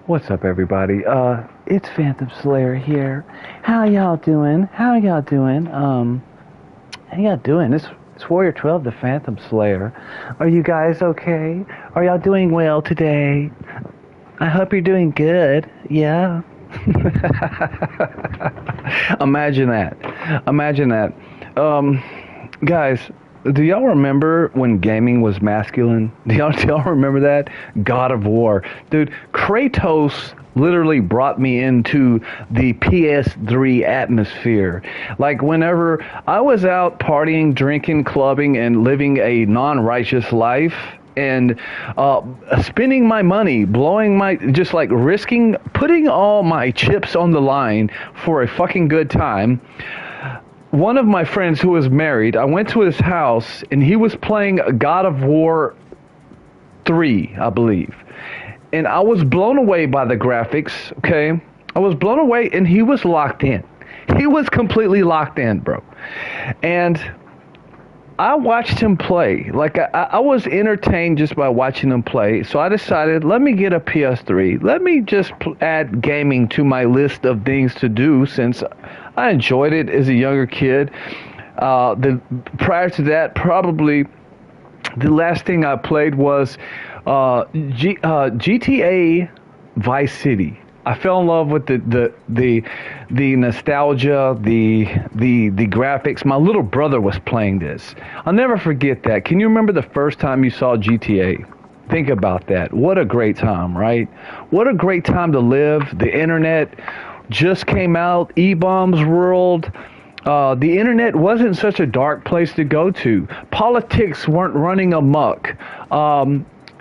What's up, everybody? It's Phantom Slayer here. How y'all doing? How y'all doing? How y'all doing? It's Warrior 12, the Phantom Slayer. Are you guys okay? Are y'all doing well today? I hope you're doing good. Yeah. Imagine that. Imagine that. Guys, do y'all remember when gaming was masculine? Do y'all remember that? God of War. Dude, Kratos literally brought me into the PS3 atmosphere. Like whenever I was out partying, drinking, clubbing, and living a non-righteous life, and spending my money, blowing my, just like risking, putting all my chips on the line for a fucking good time. One of my friends who was married, I went to his house and he was playing God of War 3, I believe. And I was blown away by the graphics, okay? I was blown away and he was locked in. He was completely locked in, bro. And I watched him play. Like, I was entertained just by watching him play. So I decided, let me get a PS3. Let me just add gaming to my list of things to do since I enjoyed it as a younger kid. Prior to that, probably the last thing I played was GTA Vice City. I fell in love with the nostalgia, the graphics. My little brother was playing this. I'll never forget that. Can you remember the first time you saw GTA? Think about that. What a great time, right? What a great time to live. The internet just came out. E-bombs world. The internet wasn't such a dark place to go to. Politics weren't running amok.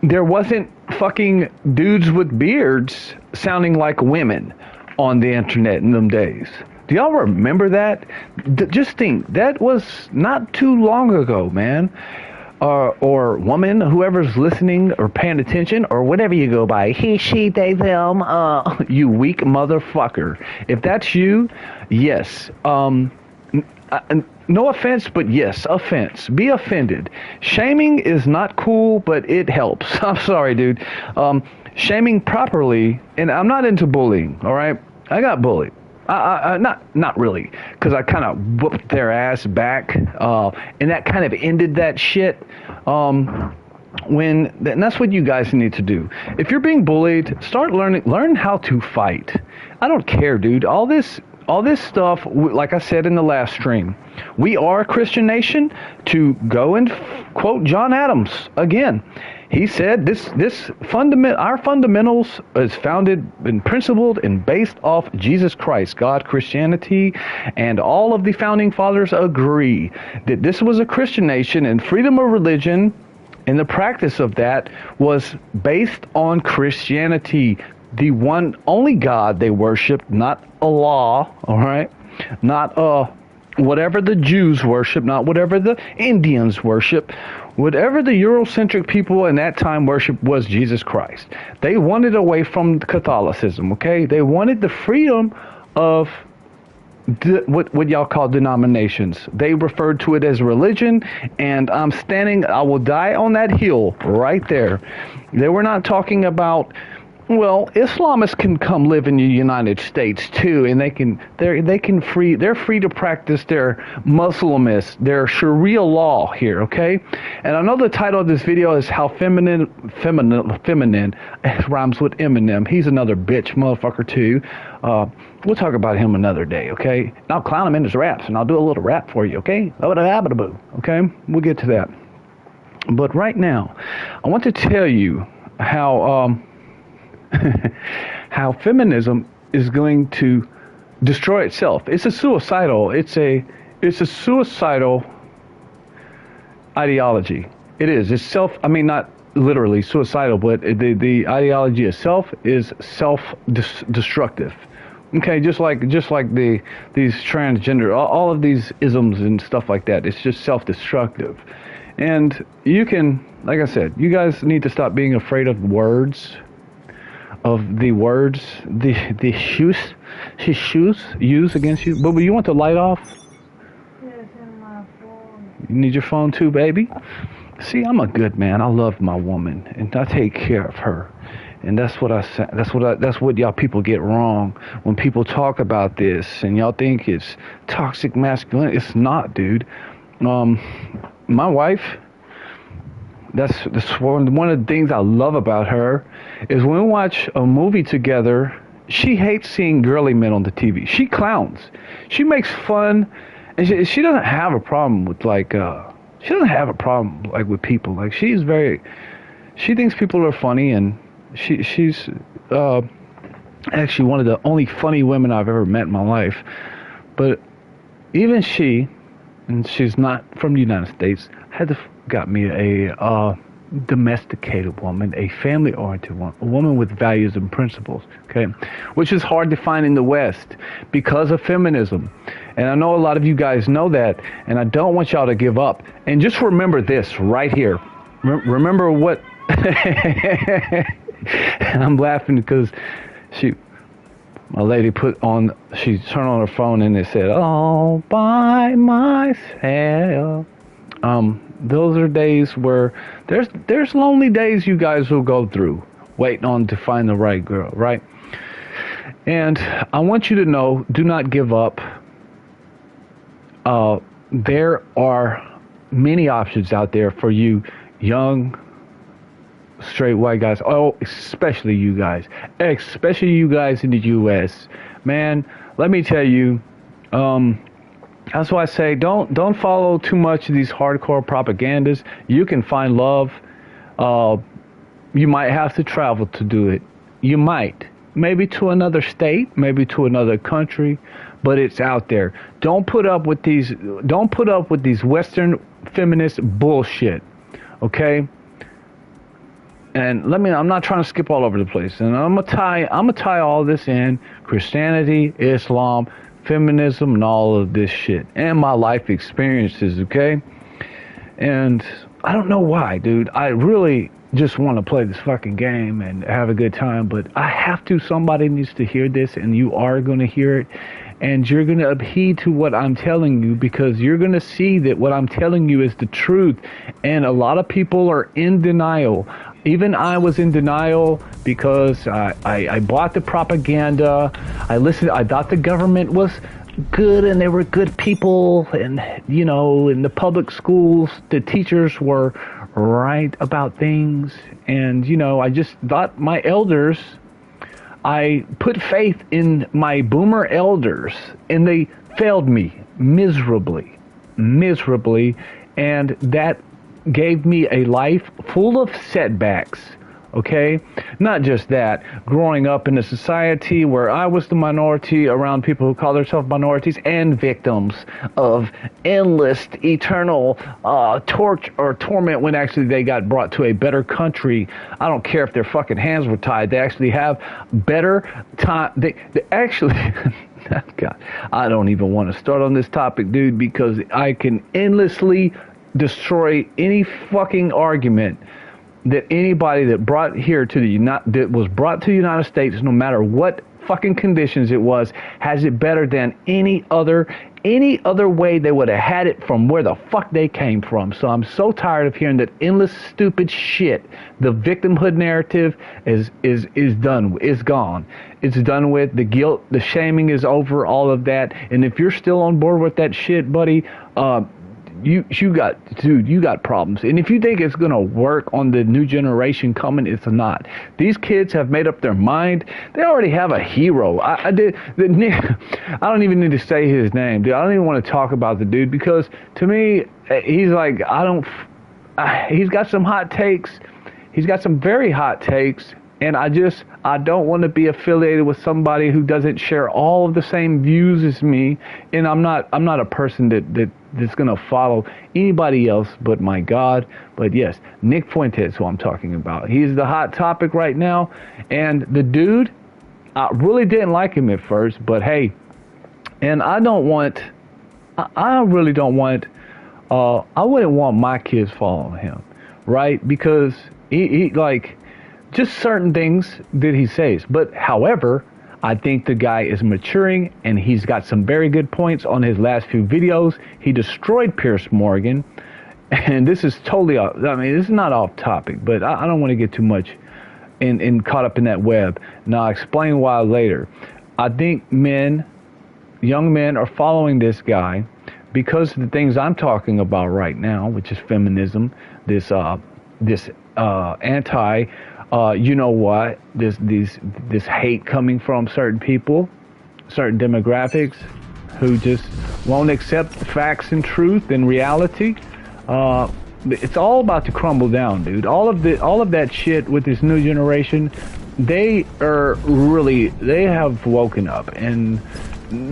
There wasn't fucking dudes with beards sounding like women on the internet in them days. Do y'all remember that? Just think, that was not too long ago, man. Or woman, whoever's listening or paying attention, or whatever you go by, he, she, they, them, you weak motherfucker. If that's you, yes. No offense, but yes, offense. Be offended. Shaming is not cool, but it helps. I'm sorry, dude. Shaming properly, and I'm not into bullying, all right? I got bullied. Not really, because I kind of whooped their ass back, and that kind of ended that shit. And that's what you guys need to do. If you're being bullied, learn how to fight. I don't care, dude. All this stuff, like I said in the last stream, we are a Christian nation. To go and quote John Adams again, he said our fundamentals is founded and principled and based off Jesus Christ, God, Christianity, and all of the founding fathers agree that this was a Christian nation, and freedom of religion and the practice of that was based on Christianity. The one only God they worshiped, not Allah, all right? Not whatever the Jews worship, not whatever the Indians worship. Whatever the Eurocentric people in that time worshiped was Jesus Christ. They wanted away from Catholicism, okay? They wanted the freedom of what y'all call denominations. They referred to it as religion, and I will die on that hill right there. They were not talking about, well, Islamists can come live in the United States too, and they're free to practice their Muslimist, their Sharia law here, okay? And I know the title of this video is how feminine it rhymes with Eminem. He's another bitch motherfucker too. We'll talk about him another day, okay? And I'll clown him in his raps, and I'll do a little rap for you, okay? Okay? We'll get to that. But right now, I want to tell you how how feminism is going to destroy itself. It's a suicidal ideology. It is. It's not literally suicidal, but the ideology itself is self-destructive. Okay, just like these transgender, all of these isms and stuff like that. It's just self-destructive. And you can, like I said, you guys need to stop being afraid of words. The shoes used against you. But you want the light off? Yes, in my phone. You need your phone too, baby? See, I'm a good man. I love my woman, and I take care of her. And that's what I say. That's what y'all people get wrong when people talk about this, and y'all think it's toxic masculinity. It's not, dude. My wife. That's one of the things I love about her is when we watch a movie together. She hates seeing girly men on the TV. She clowns. She makes fun, and she doesn't have a problem with she doesn't have a problem with people. Like she thinks people are funny, and she's actually one of the only funny women I've ever met in my life. But even she, and she's not from the United States, got me a domesticated woman, a family-oriented woman, a woman with values and principles, okay? Which is hard to find in the West because of feminism. And I know a lot of you guys know that, and I don't want y'all to give up. And just remember this right here. Remember what... And I'm laughing because my lady she turned on her phone and it said, all by myself. Those are days where there's lonely days you guys will go through waiting on to find the right girl, right? And I want you to know, do not give up. There are many options out there for you young straight white guys. Oh, especially you guys in the US. Man, let me tell you, that's why I say don't follow too much of these hardcore propagandas. You can find love. You might have to travel to do it. You might. Maybe to another state, maybe to another country, but it's out there. Don't put up with these Western feminist bullshit. Okay? And I'm not trying to skip all over the place. And I'm gonna tie all this in: Christianity, Islam, feminism, and all of this shit, and my life experiences, okay? And I don't know why, dude. I really just want to play this fucking game and have a good time, but I have to. Somebody needs to hear this, and you are going to hear it, and you're going to heed to what I'm telling you, because you're going to see that what I'm telling you is the truth. And a lot of people are in denial. Even I was in denial because I bought the propaganda. I thought the government was good and they were good people. And, in the public schools, the teachers were right about things. And, I just thought my elders, I put faith in my boomer elders, and they failed me miserably. And that gave me a life full of setbacks, okay? Not just that, growing up in a society where I was the minority around people who call themselves minorities and victims of endless, eternal torture or torment when actually they got brought to a better country. I don't care if their fucking hands were tied. They actually have better time. They actually... God, I don't even want to start on this topic, dude, because I can endlessly destroy any fucking argument that anybody that brought here to that was brought to the United States, no matter what fucking conditions it was, has it better than any other way they would have had it from where the fuck they came from. So I'm so tired of hearing that endless stupid shit. The victimhood narrative is done. It's gone. It's done with. The guilt, the shaming is over, all of that. And if you're still on board with that shit, buddy, you got problems. And if you think it's gonna work on the new generation coming, it's not. These kids have made up their mind. They already have a hero. I don't even need to say his name, dude. I don't even want to talk about the dude, because to me, he's like, he's got some hot takes. He's got some very hot takes. And I don't want to be affiliated with somebody who doesn't share all of the same views as me. And I'm not a person that's going to follow anybody else but my God. But yes, Nick Fuentes, who I'm talking about. He's the hot topic right now. And the dude, I really didn't like him at first, but hey, and I really don't want, I wouldn't want my kids following him, right? Because he like, just certain things that he says. But however, I think the guy is maturing, and he's got some very good points on his last few videos. He destroyed Pierce Morgan, and this is totally off. I mean, this is not off topic, but I don't want to get too much and caught up in that web. Now, I'll explain why later. I think young men are following this guy because of the things I'm talking about right now, which is feminism, this anti, you know what, this hate coming from certain people, certain demographics who just won't accept facts and truth and reality. It's all about to crumble down, dude. All of that shit with this new generation, they have woken up, and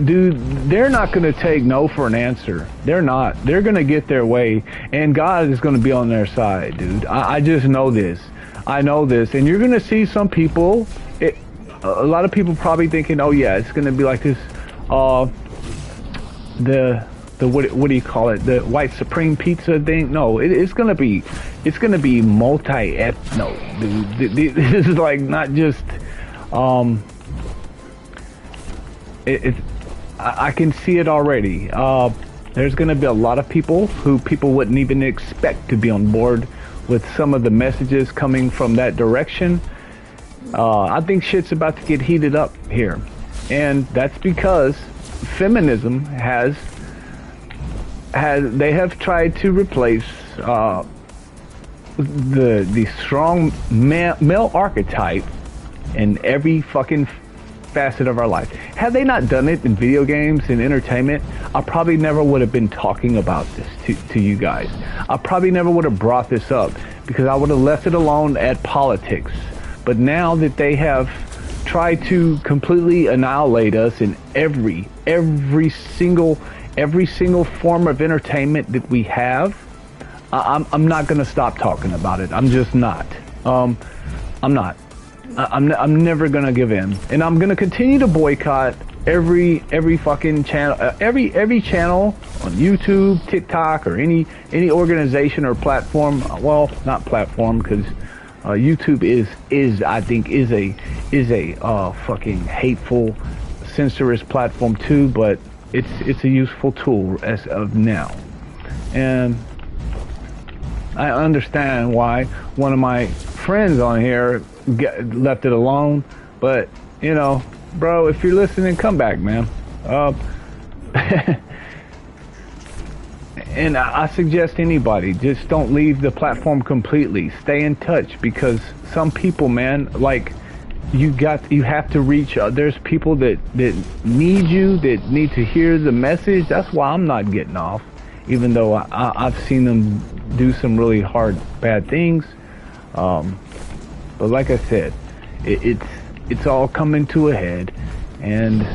dude, they're not going to take no for an answer. They're not. They're going to get their way, and God is going to be on their side, dude. I just know this. I know this, and you're going to see some people. A lot of people probably thinking, oh yeah, it's going to be like this. What do you call it? The white supreme pizza thing? No, it's gonna be multi-ethno, dude. This is like not just I can see it already. There's gonna be a lot of people who people wouldn't even expect to be on board with some of the messages coming from that direction. I think shit's about to get heated up here, and that's because feminism they have tried to replace the strong male archetype in every fucking facet of our life. Had they not done it in video games and entertainment, I probably never would have been talking about this to you guys. I probably never would have brought this up because I would have left it alone at politics. But now that they have tried to completely annihilate us in every single form of entertainment that we have, I'm not going to stop talking about it. I'm just not. I'm not. I'm never going to give in, and I'm going to continue to boycott every fucking channel, every channel on YouTube, TikTok, or any organization or platform. Well, not platform, because YouTube is I think is a fucking hateful, censorious platform too, but it's a useful tool as of now. And I understand why one of my friends on here left it alone, but you know, bro, if you're listening, come back, man. And I suggest anybody, just don't leave the platform completely. Stay in touch, because some people, man, like you have to reach. There's people that need you, that need to hear the message. That's why I'm not getting off, even though I've seen them do some really hard, bad things. But like I said, it's all coming to a head, and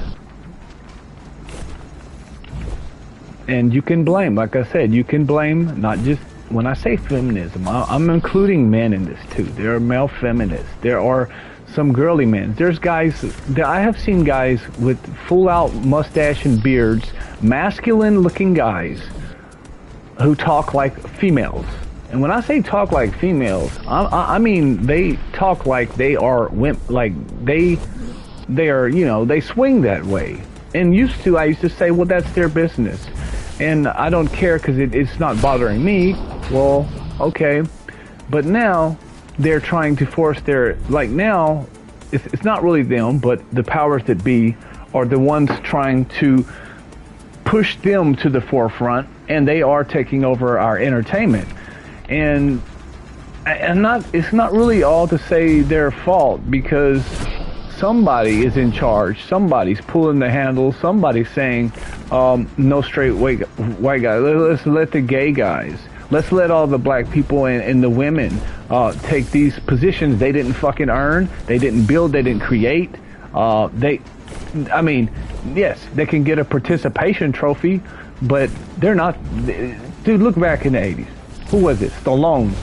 you can blame, like I said, you can blame not just, when I say feminism, I'm including men in this too. There are male feminists. There are some girly men. There's guys, I have seen guys with full out mustache and beards, masculine looking guys who talk like females. And when I say talk like females, I mean they talk like they are women, like they are, you know, they swing that way. And I used to say, well, that's their business, and I don't care because it's not bothering me. Well, okay, but now they're trying to force now it's not really them, but the powers that be are the ones trying to push them to the forefront, and they are taking over our entertainment. And it's not really all to say their fault, because somebody is in charge, somebody's pulling the handle, somebody's saying, no straight white guys, let's let the gay guys, let's let all the black people and the women take these positions they didn't fucking earn, they didn't build, they didn't create. I mean, yes, they can get a participation trophy, but they're not. Dude, look back in the 80s. Who was it? Stallone,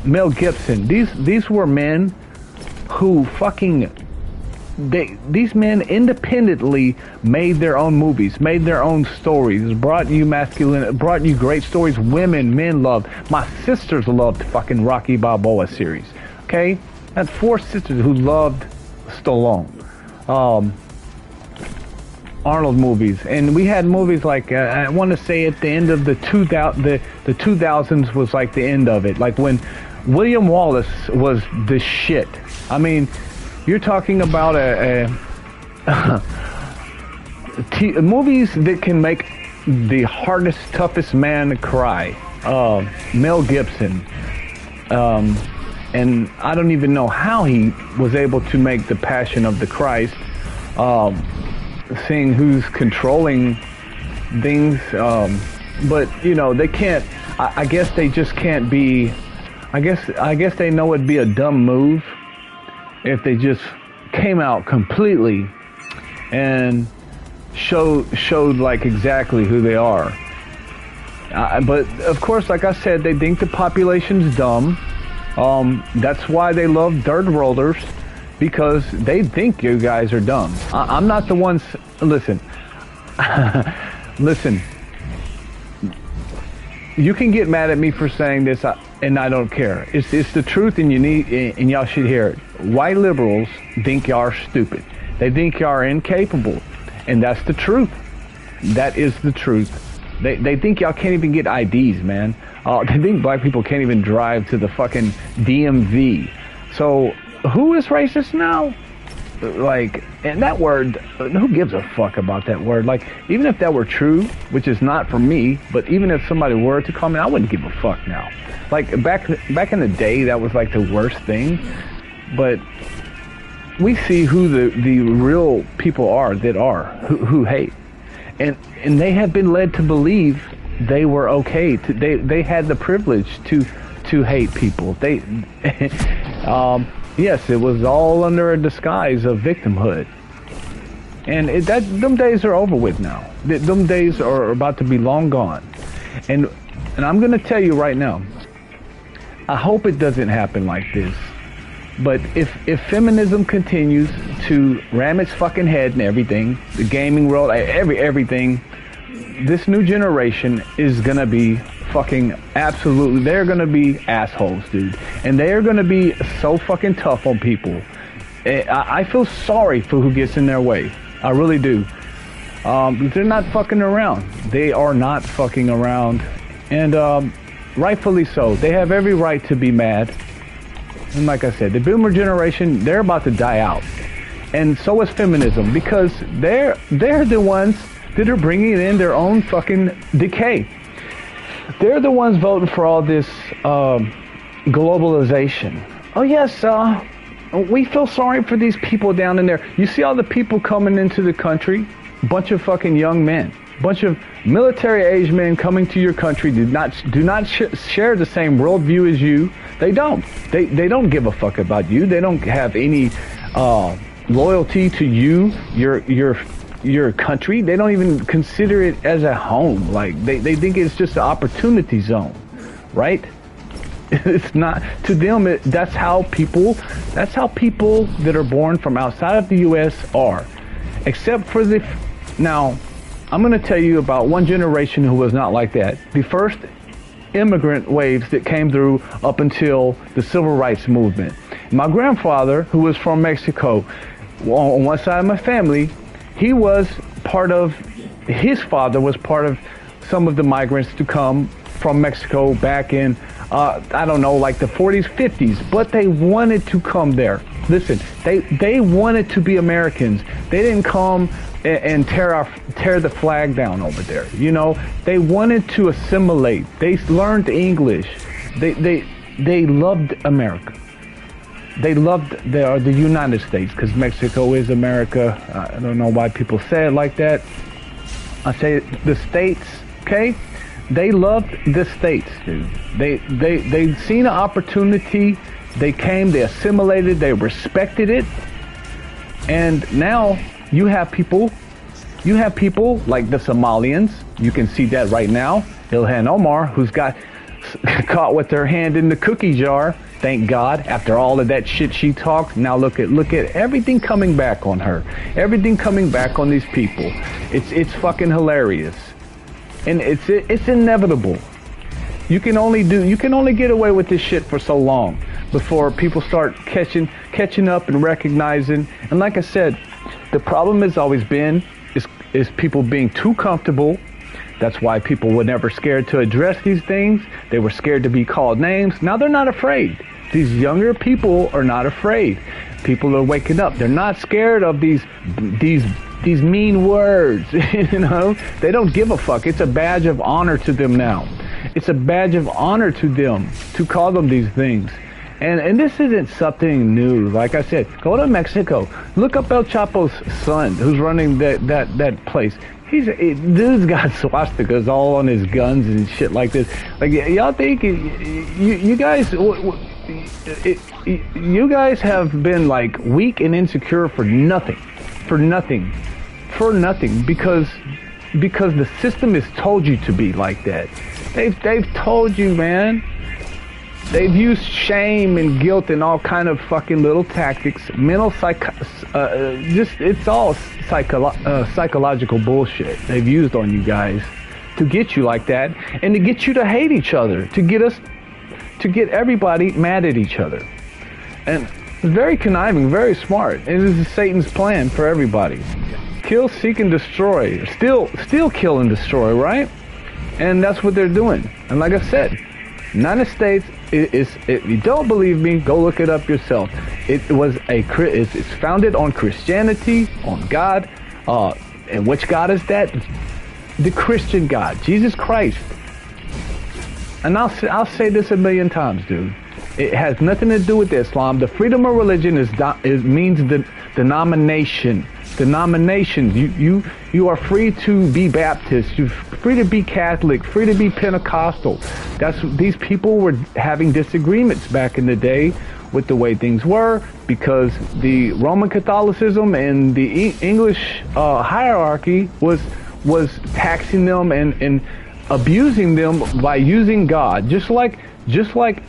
Mel Gibson. These were men who fucking, these men independently made their own movies, made their own stories, brought you great stories men loved. My sisters loved fucking Rocky Balboa series. Okay? I had 4 sisters who loved Stallone. Arnold movies, and we had movies like I want to say at the end of the 2000s was like the end of it, like when William Wallace was the shit. I mean, you're talking about movies that can make the hardest, toughest man cry. Mel Gibson. And I don't even know how he was able to make The Passion of the Christ. Seeing who's controlling things. But, you know, they can't, I guess they just can't be, I guess they know it'd be a dumb move if they just came out completely and showed like exactly who they are. But of course, like I said, they think the population's dumb. That's why they love dirt rollers, because they think you guys are dumb. I'm not the ones. Listen, listen. You can get mad at me for saying this, and I don't care. It's the truth, and and y'all should hear it. White liberals think y'all are stupid. They think y'all are incapable, and that's the truth. That is the truth. They think y'all can't even get IDs, man. They think black people can't even drive to the fucking DMV. So who is racist now? Like, and that word, who gives a fuck about that word? Like, even if that were true, which is not for me, but even if somebody were to call me, I wouldn't give a fuck now. Like, back in the day, that was like the worst thing. But we see who the real people are that are, who hate. And they have been led to believe they were okay. They had the privilege to hate people. Yes, it was all under a disguise of victimhood. And them days are over with now. Them days are about to be long gone. And I'm going to tell you right now, I hope it doesn't happen like this. But if feminism continues to ram its fucking head in everything, the gaming world, everything, this new generation is going to be fucking absolutely, they're going to be assholes, dude. And they're going to be so fucking tough on people. I feel sorry for who gets in their way. I really do. They're not fucking around. They are not fucking around. And rightfully so. They have every right to be mad. And like I said, the boomer generation, they're about to die out. And so is feminism, because they're the ones that are bringing in their own fucking decay. They're the ones voting for all this globalization. Oh yes, we feel sorry for these people down in there. You see all the people coming into the country, bunch of fucking young men, bunch of military-age men coming to your country, do not share the same worldview as you. They don't. They don't give a fuck about you. They don't have any loyalty to you, your country. They don't even consider it as a home. Like they think it's just an opportunity zone, right? It's not to them. That's how people that are born from outside of the U.S. are, except for now. I'm going to tell you about one generation who was not like that. The first immigrant waves that came through up until the civil rights movement. My grandfather, who was from Mexico, on one side of my family, his father was part of some of the migrants to come from Mexico back in, I don't know, like the 40s, 50s, but they wanted to come there. Listen, they wanted to be Americans. They didn't come and tear the flag down over there. You know, they wanted to assimilate. They learned English. They loved America. They loved the United States, because Mexico is America. I don't know why people say it like that. I say the states, okay? They loved the states, dude. They seen an opportunity. They came, they assimilated, they respected it. And now you have people like the Somalians. You can see that right now. Ilhan Omar, who's got caught with her hand in the cookie jar. Thank God. After all of that shit she talked, now look at everything coming back on her. Everything coming back on these people. It's fucking hilarious. And it's inevitable. You can only get away with this shit for so long before people start catching up and recognizing. And like I said, the problem has always been is people being too comfortable. That's why people were never scared to address these things. They were scared to be called names. Now they're not afraid. These younger people are not afraid. People are waking up. They're not scared of these mean words. You know, they don't give a fuck. It's a badge of honor to them now. It's a badge of honor to them to call them these things. And this isn't something new. Like I said, go to Mexico. Look up El Chapo's son, who's running that place. Dude's got swastikas all on his guns and shit like this. Like, y'all think you guys have been like weak and insecure for nothing, because the system has told you to be like that. They've told you, man. They've used shame and guilt and all kind of fucking little tactics, it's all psychological bullshit they've used on you guys to get you like that, and to get you to hate each other, to get everybody mad at each other. And very conniving, very smart. It is Satan's plan for everybody. Kill, seek, and destroy. Still kill and destroy, right? And that's what they're doing. And like I said, United States, if you don't believe me, go look it up yourself. It's founded on Christianity, on God. And which God is that? The Christian God, Jesus Christ. And I'll say this a million times, dude. It has nothing to do with Islam. The freedom of religion means the denomination. Denominations. You are free to be Baptist. You're free to be Catholic. Free to be Pentecostal. These people were having disagreements back in the day with the way things were, because the Roman Catholicism and the English hierarchy was taxing them and abusing them by using God, just like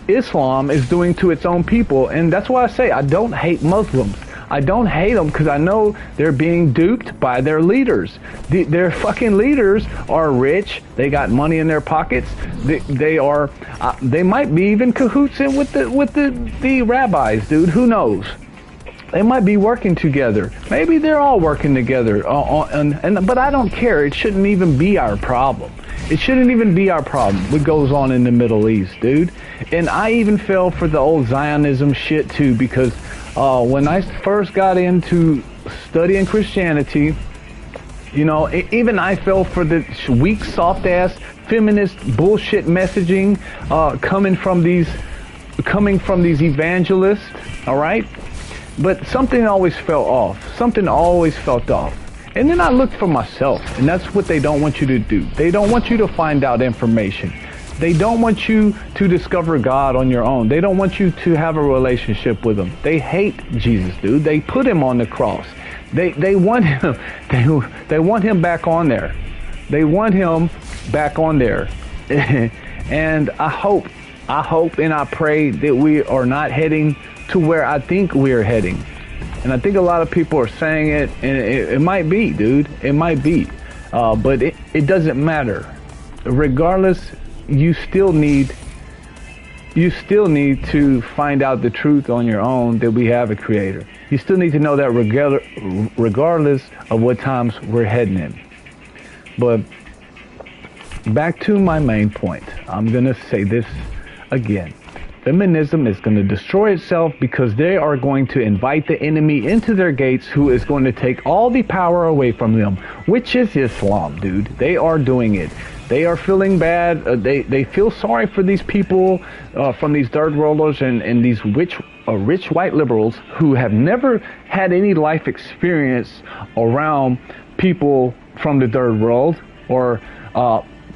Islam is doing to its own people. And that's why I say I don't hate Muslims. I don't hate them, because I know they're being duped by their leaders. Their fucking leaders are rich. They got money in their pockets. They might be even cahoots in with the rabbis, dude. Who knows? They might be working together. Maybe they're all working together. But I don't care. It shouldn't even be our problem. It shouldn't even be our problem what goes on in the Middle East, dude. And I even fell for the old Zionism shit too, because when I first got into studying Christianity, you know, even I fell for the weak, soft-ass, feminist bullshit messaging coming from these evangelists, all right? But something always fell off. Something always felt off. And then I looked for myself, and that's what they don't want you to do. They don't want you to find out information. They don't want you to discover God on your own. They don't want you to have a relationship with him. They hate Jesus, dude. They put him on the cross. They want him. They want him back on there. They want him back on there. And I hope and I pray that we are not heading to where I think we're heading. And I think a lot of people are saying it, and it might be, dude. It might be. But it doesn't matter. Regardless, you still need to find out the truth on your own, that we have a creator. You still need to know that regardless of what times we're heading in. But back to my main point. I'm going to say this again. Feminism is going to destroy itself, because they are going to invite the enemy into their gates, who is going to take all the power away from them, which is Islam, dude. They are doing it. They are feeling bad. They feel sorry for these people from these third worlders and these rich white liberals who have never had any life experience around people from the third world, or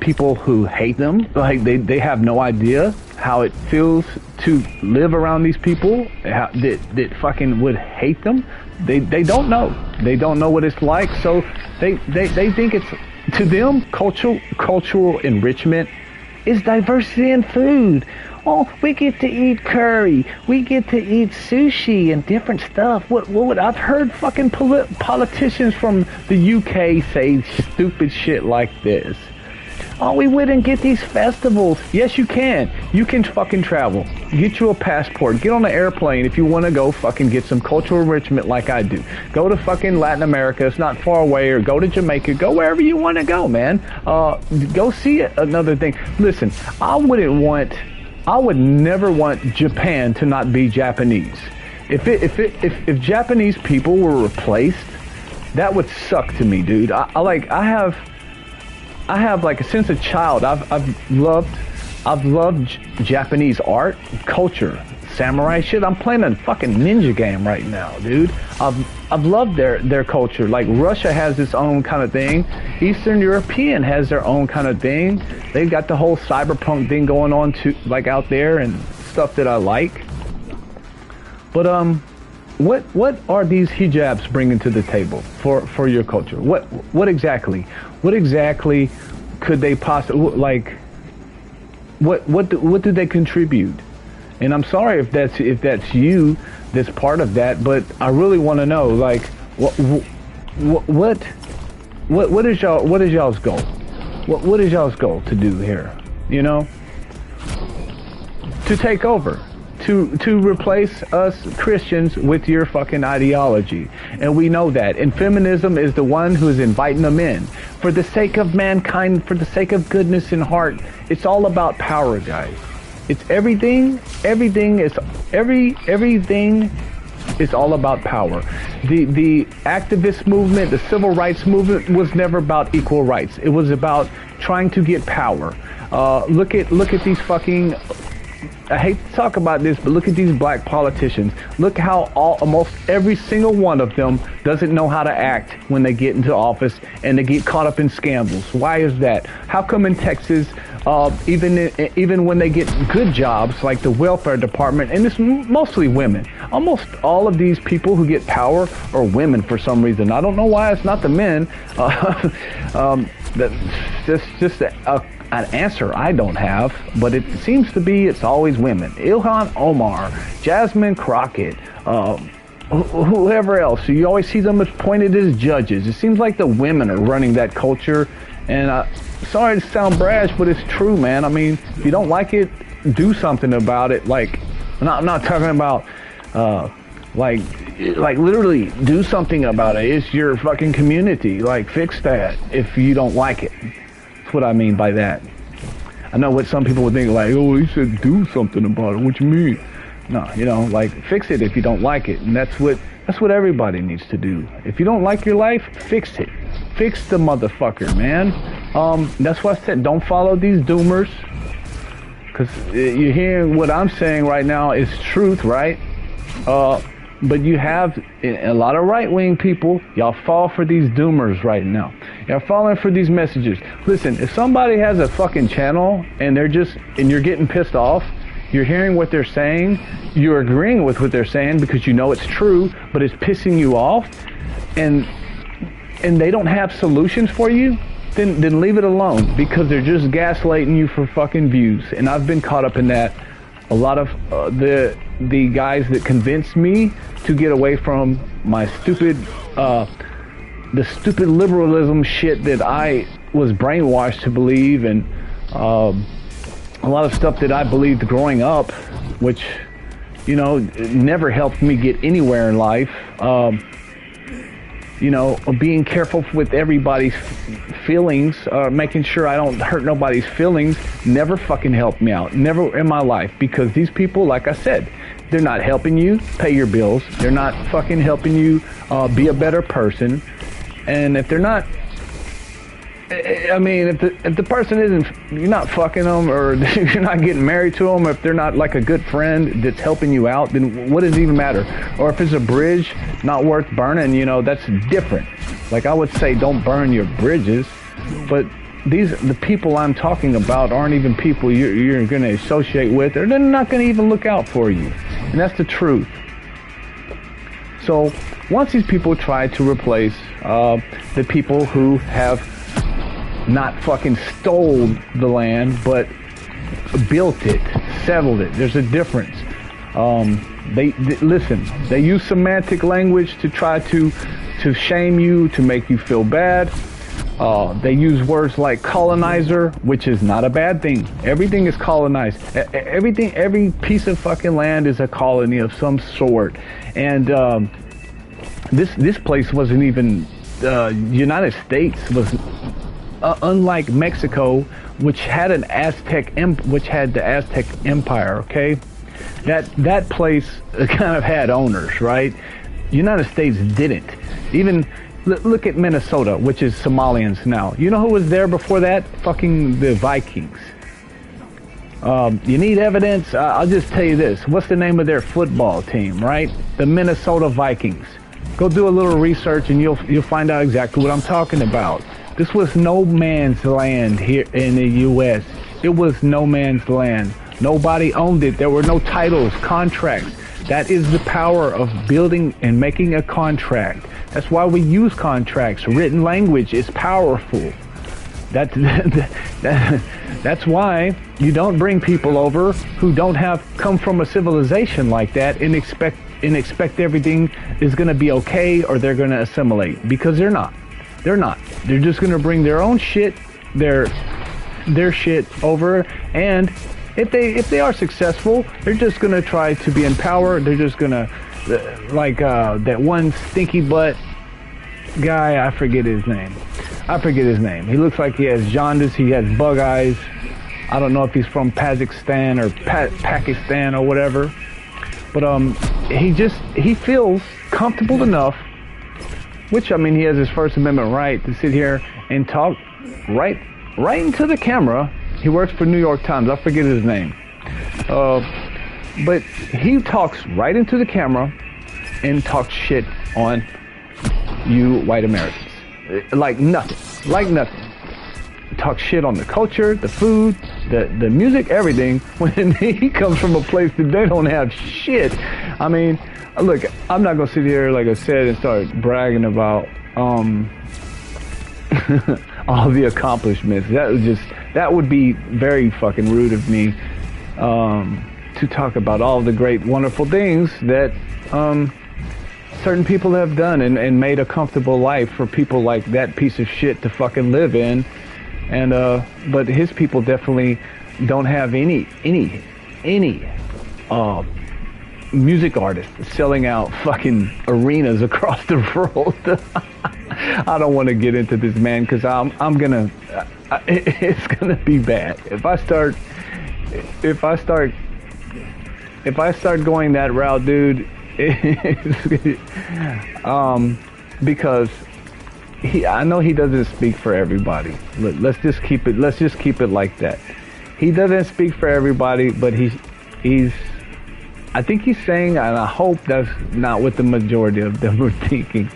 people who hate them. Like they have no idea how it feels to live around these people that fucking would hate them. They don't know. They don't know what it's like. So they think it's, to them, cultural enrichment is diversity in food. Oh, we get to eat curry. We get to eat sushi and different stuff. What I've heard fucking politicians from the UK say stupid shit like this. Oh, we wouldn't get these festivals. Yes, you can. You can fucking travel. Get you a passport. Get on an airplane if you want to go fucking get some cultural enrichment like I do. Go to fucking Latin America. It's not far away. Or go to Jamaica. Go wherever you want to go, man. Go see another thing. Listen, I wouldn't want I would never want Japan to not be Japanese. If Japanese people were replaced, that would suck to me, dude. I have like since a child, I've loved Japanese art, culture, samurai shit. I'm playing a fucking ninja game right now, dude. I've loved their culture. Like Russia has its own kind of thing. Eastern European has their own kind of thing. They've got the whole cyberpunk thing going on too, like out there, and stuff that I like. But what are these hijabs bringing to the table for your culture? What exactly could they possibly, like, what do they contribute? And I'm sorry if that's you that's part of that, but I really want to know, like, what is y'all's goal? What is y'all's goal to do here? You know, to take over, to replace us Christians with your fucking ideology, and we know that. And feminism is the one who is inviting them in for the sake of mankind, for the sake of goodness in heart. It's all about power, guys. It's everything is all about power. The activist movement, the civil rights movement was never about equal rights. It was about trying to get power. Look at these fucking, I hate to talk about this, but look at these black politicians. Look how almost every single one of them doesn't know how to act when they get into office, and they get caught up in scandals. Why is that? How come in Texas, even when they get good jobs like the welfare department, and it's mostly women, almost all of these people who get power are women for some reason. I don't know why it's not the men. That's just an answer I don't have, but it seems to be it's always women. Ilhan Omar, Jasmine Crockett, whoever else. So you always see them appointed as judges. It seems like the women are running that culture, and sorry to sound brash, but it's true, man. I mean, if you don't like it, do something about it. Like, I'm not talking about like literally do something about it. It's your fucking community. Like, fix that if you don't like it. That's what I mean by that. I know what some people would think, like, oh, he said do something about it. What you mean? No, you know, like, fix it if you don't like it. And that's what everybody needs to do. If you don't like your life, fix it. Fix the motherfucker, man. That's why I said don't follow these doomers. Because you're hearing what I'm saying right now is truth, right? But you have a lot of right-wing people. Y'all fall for these doomers right now. Y'all falling for these messages. Listen, if somebody has a fucking channel and you're getting pissed off, you're hearing what they're saying, you're agreeing with what they're saying because you know it's true, but it's pissing you off, and they don't have solutions for you, then leave it alone, because they're just gaslighting you for fucking views. And I've been caught up in that. A lot of the guys that convinced me to get away from my stupid liberalism shit that I was brainwashed to believe, and a lot of stuff that I believed growing up, which, you know, never helped me get anywhere in life. You know, being careful with everybody's feelings, making sure I don't hurt nobody's feelings, never fucking helped me out. Never in my life. Because these people, like I said, they're not helping you pay your bills. They're not fucking helping you be a better person. And if they're not, I mean, if the person isn't, you're not fucking them, or you're not getting married to them, if they're not like a good friend that's helping you out, then what does it even matter? Or if it's a bridge not worth burning, you know, that's different. Like, I would say don't burn your bridges, but the people I'm talking about aren't even people you're going to associate with, or they're not going to even look out for you. And that's the truth. So once these people try to replace the people who have not fucking stole the land, but built it, settled it. There's a difference. Listen, they use semantic language to try to shame you, to make you feel bad. They use words like colonizer, which is not a bad thing. Everything is colonized. Every piece of fucking land is a colony of some sort. And this place wasn't even, United States unlike Mexico, which had the Aztec Empire, okay? That place kind of had owners, right? United States didn't. Even look at Minnesota, which is Somalians now. You know who was there before that? Fucking the Vikings. You need evidence? I'll just tell you this. What's the name of their football team, right? The Minnesota Vikings. Go do a little research and you'll find out exactly what I'm talking about. This was no man's land here in the U.S. It was no man's land. Nobody owned it. There were no titles, contracts. That is the power of building and making a contract. That's why we use contracts. Written language is powerful. That's why you don't bring people over who don't come from a civilization like that and expect everything is going to be okay or they're going to assimilate, because they're not. They're not. They're just going to bring their own shit, their shit over, and if they are successful, they're just going to try to be in power. They're just going to that one stinky butt guy, I forget his name. He looks like he has jaundice. He has bug eyes. I don't know if he's from Kazakhstan or Pakistan or whatever. But he feels comfortable enough, which, I mean, he has his First Amendment right to sit here and talk right into the camera. He works for New York Times. I forget his name. But he talks right into the camera and talks shit on you white Americans. Like nothing. Talk shit on the culture, the food, the music, everything, when he comes from a place that they don't have shit. I mean, look, I'm not gonna sit here, like I said, and start bragging about all the accomplishments. That would be very fucking rude of me to talk about all the great, wonderful things that certain people have done and made a comfortable life for people like that piece of shit to fucking live in. And but his people definitely don't have any music artists selling out fucking arenas across the world. I don't want to get into this, man, because it's gonna be bad if I start going that route, dude. Because I know he doesn't speak for everybody. Let's just keep it like that. He doesn't speak for everybody, but he's I think he's saying, and I hope that's not what the majority of them are thinking,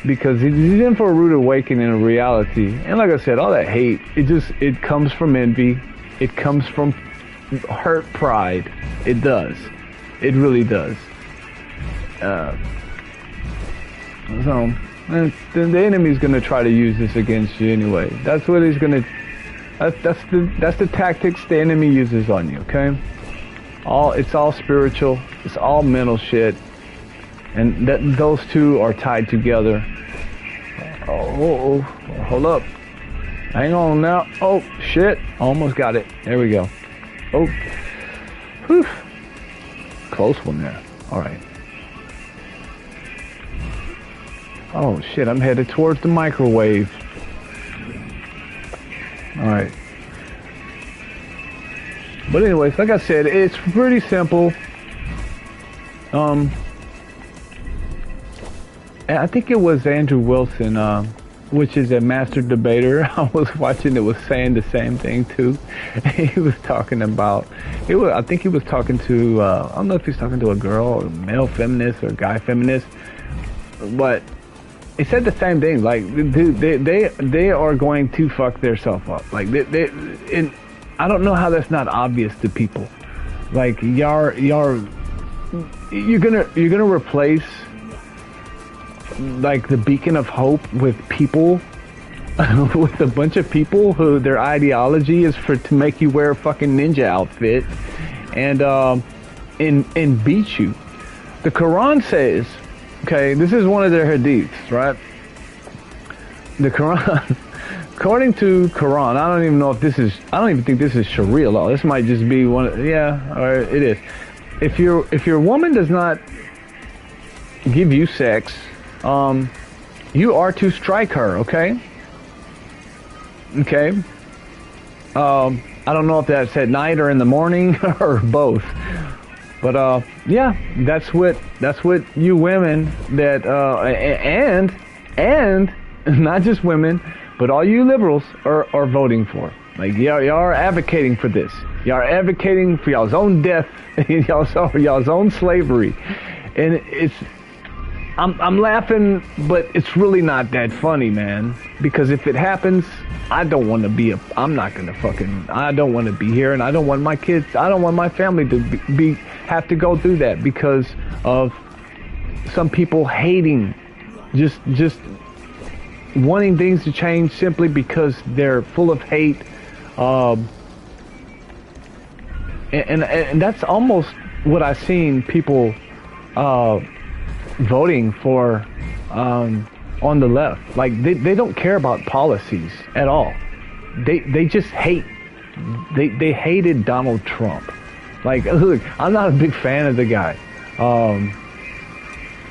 because he's in for a rude awakening of reality. And like I said, all that hate, it comes from envy. It comes from hurt pride. It does. It really does. So the enemy's gonna try to use this against you anyway. That's what he's gonna. That's the tactics the enemy uses on you. Okay. It's all spiritual. It's all mental shit, and those two are tied together. Oh, hold up. Hang on now. Oh shit! Almost got it. There we go. Oh, whew. Close one there. All right. Oh shit, I'm headed towards the microwave. Alright. But anyways, like I said, it's pretty simple. I think it was Andrew Wilson, which is a master debater. I was watching it, was saying the same thing too. He was talking about, I think he was talking to, I don't know if he's talking to a girl, or a male feminist, or a guy feminist, but he said the same thing. Like, dude, they are going to fuck themselves up. Like, and I don't know how that's not obvious to people. Like, you're gonna replace like the beacon of hope with people, with a bunch of people who their ideology is to make you wear a fucking ninja outfit and beat you. The Quran says. Okay, this is one of their hadiths, right? The Quran, according to Quran, I don't even think this is Sharia law. This might just be one. Or it is. If your woman does not give you sex, you are to strike her. Okay. Okay. I don't know if that's at night or in the morning or both. But yeah, that's what you women that and not just women, but all you liberals are voting for. Like y'all are advocating for this. Y'all are advocating for y'all's own death, y'all's own slavery, and I'm laughing, but it's really not that funny, man. Because if it happens, I don't want to be I don't want to be here, and I don't want my kids, I don't want my family to have to go through that because of some people hating, just wanting things to change simply because they're full of hate. And that's almost what I've seen people voting for on the left. Like they don't care about policies at all. They just hate. They hated Donald Trump. Like, look, I'm not a big fan of the guy.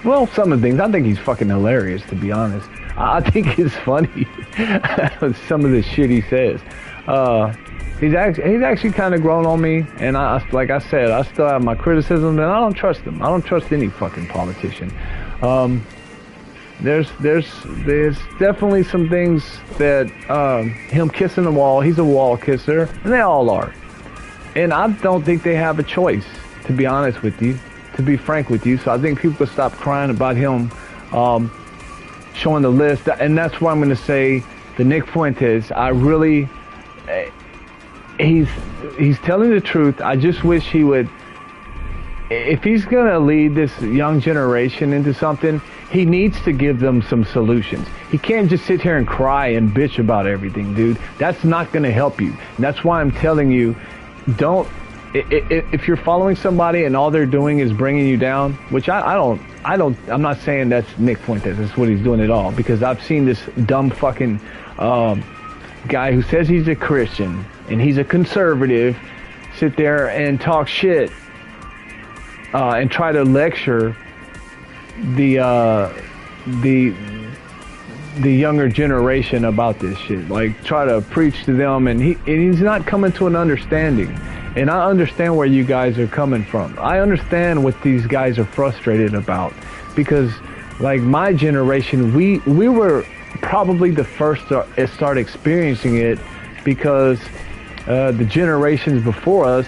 Well, some of the things, I think he's fucking hilarious, to be honest. I think it's funny, some of the shit he says. He's actually kind of grown on me, and like I said, I still have my criticism, and I don't trust him. I don't trust any fucking politician. There's definitely some things that him kissing the wall. He's a wall kisser, and they all are. And I don't think they have a choice, to be honest with you, to be frank with you. So I think people could stop crying about him showing the list. And that's why I'm going to say the Nick Fuentes, I really, he's telling the truth. I just wish he would, if he's going to lead this young generation into something, he needs to give them some solutions. He can't just sit here and cry and bitch about everything, dude. That's not going to help you. And that's why I'm telling you, if you're following somebody and all they're doing is bringing you down, which I'm not saying that's Nick Fuentes, that's what he's doing at all, because I've seen this dumb fucking guy who says he's a Christian and he's a conservative sit there and talk shit and try to lecture the younger generation about this shit, like try to preach to them, and he's not coming to an understanding. And I understand where you guys are coming from. I understand what these guys are frustrated about, because like my generation, we were probably the first to start experiencing it, because the generations before us,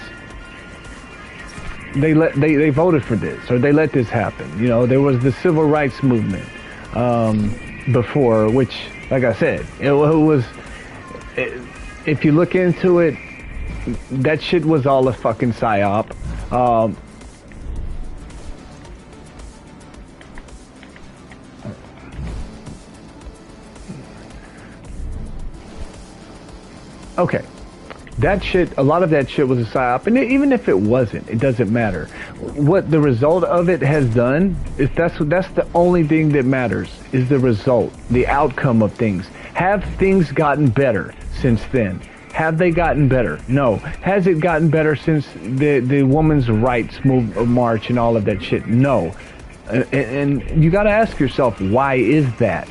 they voted for this, or they let this happen. You know, there was the civil rights movement before, which, like I said, it was, if you look into it, that shit was all a fucking psyop. Okay. That shit, a lot of that shit was a psyop, and even if it wasn't, it doesn't matter. What the result of it has done is that's the only thing that matters, is the result, the outcome of things. Have things gotten better since then? Have they gotten better? No. Has it gotten better since the women's rights march and all of that shit? No. And you got to ask yourself, why is that?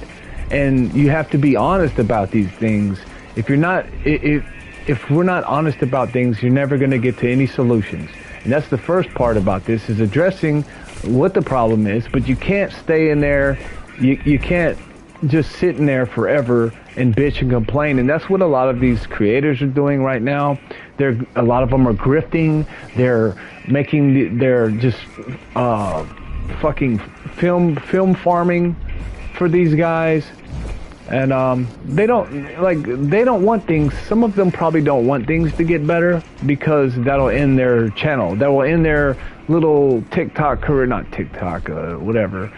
And you have to be honest about these things. If you're not, if we're not honest about things, you're never going to get to any solutions. And that's the first part about this, is addressing what the problem is, but you can't stay in there. You can't just sit in there forever and bitch and complain. And that's what a lot of these creators are doing right now. A lot of them are grifting. They're just fucking film farming for these guys. And they don't want things. Some of them probably don't want things to get better, because that'll end their channel. That will end their little TikTok career, not TikTok, whatever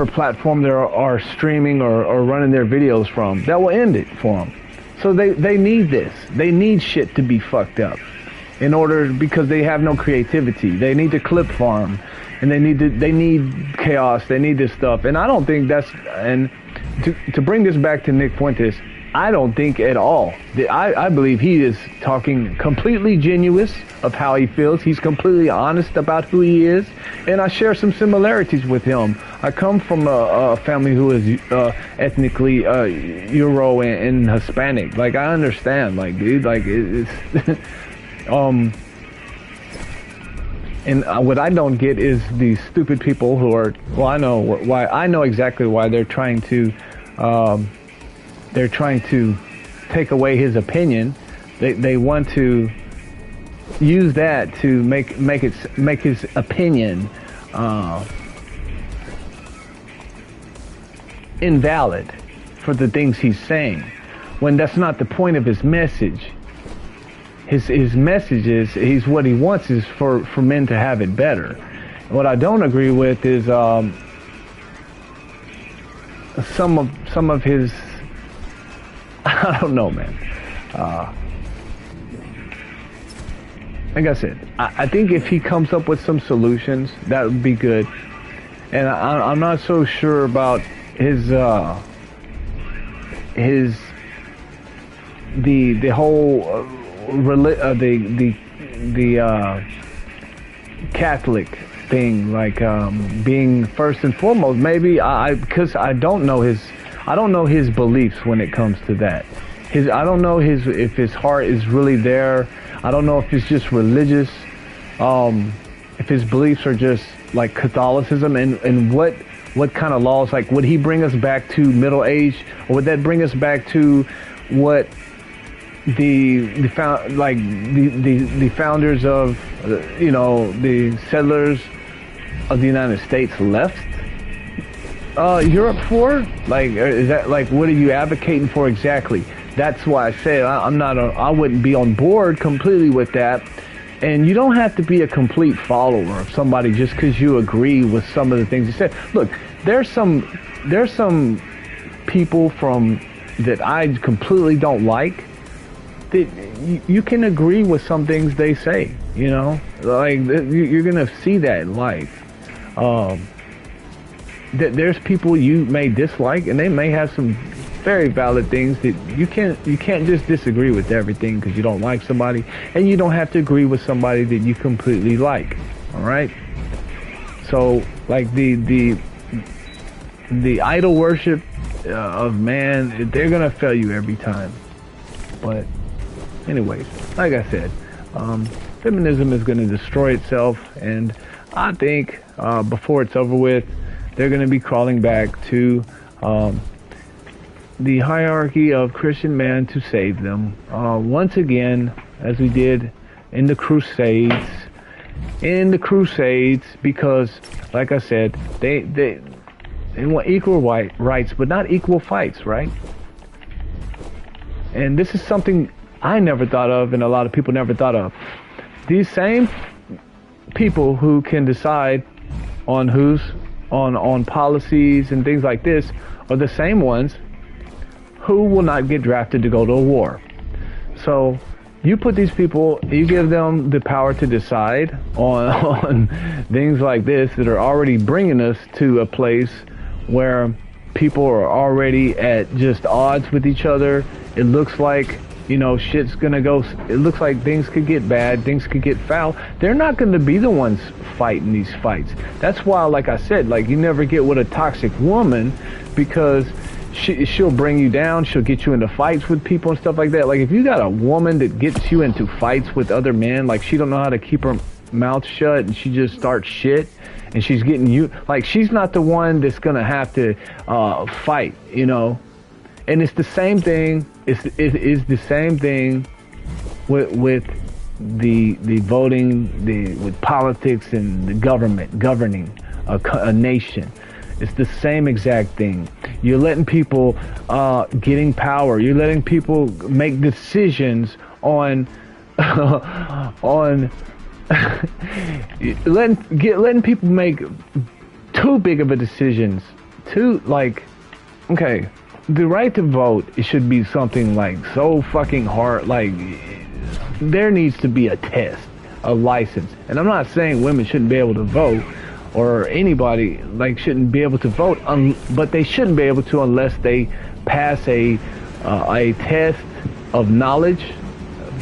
platform they are streaming or running their videos from. That will end it for them. So they need this. They need shit to be fucked up because they have no creativity. They need to clip farm. And they need chaos. They need this stuff. And I don't think and to bring this back to Nick Fuentes, I don't think at all. I believe he is talking completely genuine of how he feels. He's completely honest about who he is, and I share some similarities with him. I come from a family who is ethnically Euro and Hispanic. Like, I understand. Like, dude, like it's and what I don't get is these stupid people who are. Well, I know why. I know exactly why they're trying to. They're trying to take away his opinion. They want to use that to make his opinion invalid for the things he's saying, when that's not the point of his message. His message is what he wants is for men to have it better. What I don't agree with is some of his. I don't know, man. Like I said, I think if he comes up with some solutions, that would be good. And I'm not so sure about the whole the Catholic thing, like being first and foremost. Maybe because I don't know his beliefs when it comes to that. I don't know if his heart is really there. I don't know if it's just religious. If his beliefs are just like Catholicism, and what kind of laws, like, would he bring us back to Middle Age, or would that bring us back to what the founders of the settlers of the United States left Europe for? Like, is that, like, what are you advocating for exactly? That's why I say I wouldn't be on board completely with that. And you don't have to be a complete follower of somebody just because you agree with some of the things he said. Look, there's some people that I completely don't like, that you can agree with some things they say, like you're gonna see that in life. There's people you may dislike, and they may have some very valid things that you can't just disagree with everything because you don't like somebody, and you don't have to agree with somebody that you completely like. All right. So, like the idol worship of man, they're gonna fail you every time. But anyways, like I said, feminism is going to destroy itself, and I think before it's over with, they're going to be crawling back to the hierarchy of Christian man to save them once again, as we did in the Crusades. Because, like I said, they want equal rights, but not equal fights, right? And this is something I never thought of, and a lot of people never thought of. These same people who can decide on on policies and things like this are the same ones who will not get drafted to go to a war. So you put these people, you give them the power to decide on things like this that are already bringing us to a place where people are already at just odds with each other. It looks like, shit's gonna go, it looks like things could get bad, things could get foul. They're not gonna be the ones fighting these fights. That's why, like I said, like, you never get with a toxic woman, because she'll bring you down, she'll get you into fights with people and stuff like that. Like, if you got a woman that gets you into fights with other men, like, she don't know how to keep her mouth shut and she just starts shit, and she's getting you, like, she's not the one that's gonna have to fight, And it's the same thing. It is the same thing with the voting, with politics and the government governing a nation. It's the same exact thing. You're letting people getting power. You're letting people make decisions on letting people make too big of a decisions. Okay. The right to vote, it should be something like so fucking hard. Like, there needs to be a test, a license. And I'm not saying women shouldn't be able to vote, or anybody shouldn't be able to vote, but they shouldn't be able to unless they pass a a test of knowledge,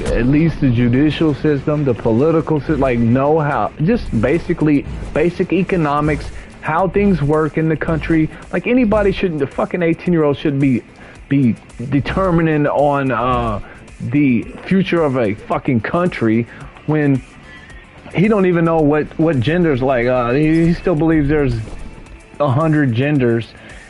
at least the judicial system, the political system, like know how, just basically basic economics, how things work in the country. Like anybody shouldn't, the fucking 18-year-old should be determining on the future of a fucking country when he don't even know what gender's like. He still believes there's 100 genders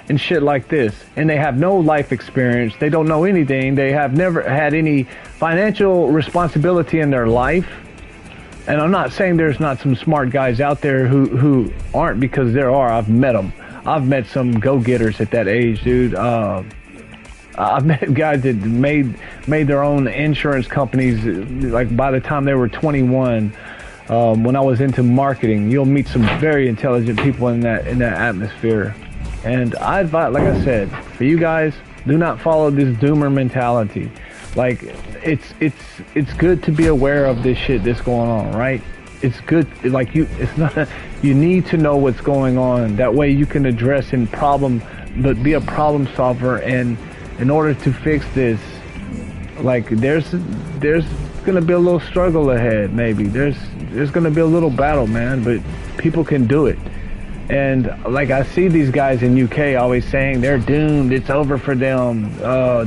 and shit like this, and they have no life experience. They don't know anything. They have never had any financial responsibility in their life. And I'm not saying there's not some smart guys out there who aren't, because there are. I've met them. I've met some go-getters at that age, dude. I've met guys that made their own insurance companies, like by the time they were 21. When I was into marketing, you'll meet some very intelligent people in that atmosphere. And I advise, like I said, for you guys, do not follow this doomer mentality. Like, it's good to be aware of this shit that's going on, right? It's good, like it's not, you need to know what's going on. That way you can address and but be a problem solver. And in order to fix this, like there's gonna be a little struggle ahead, maybe. There's gonna be a little battle, man, but people can do it. And like I see these guys in UK always saying they're doomed, it's over for them,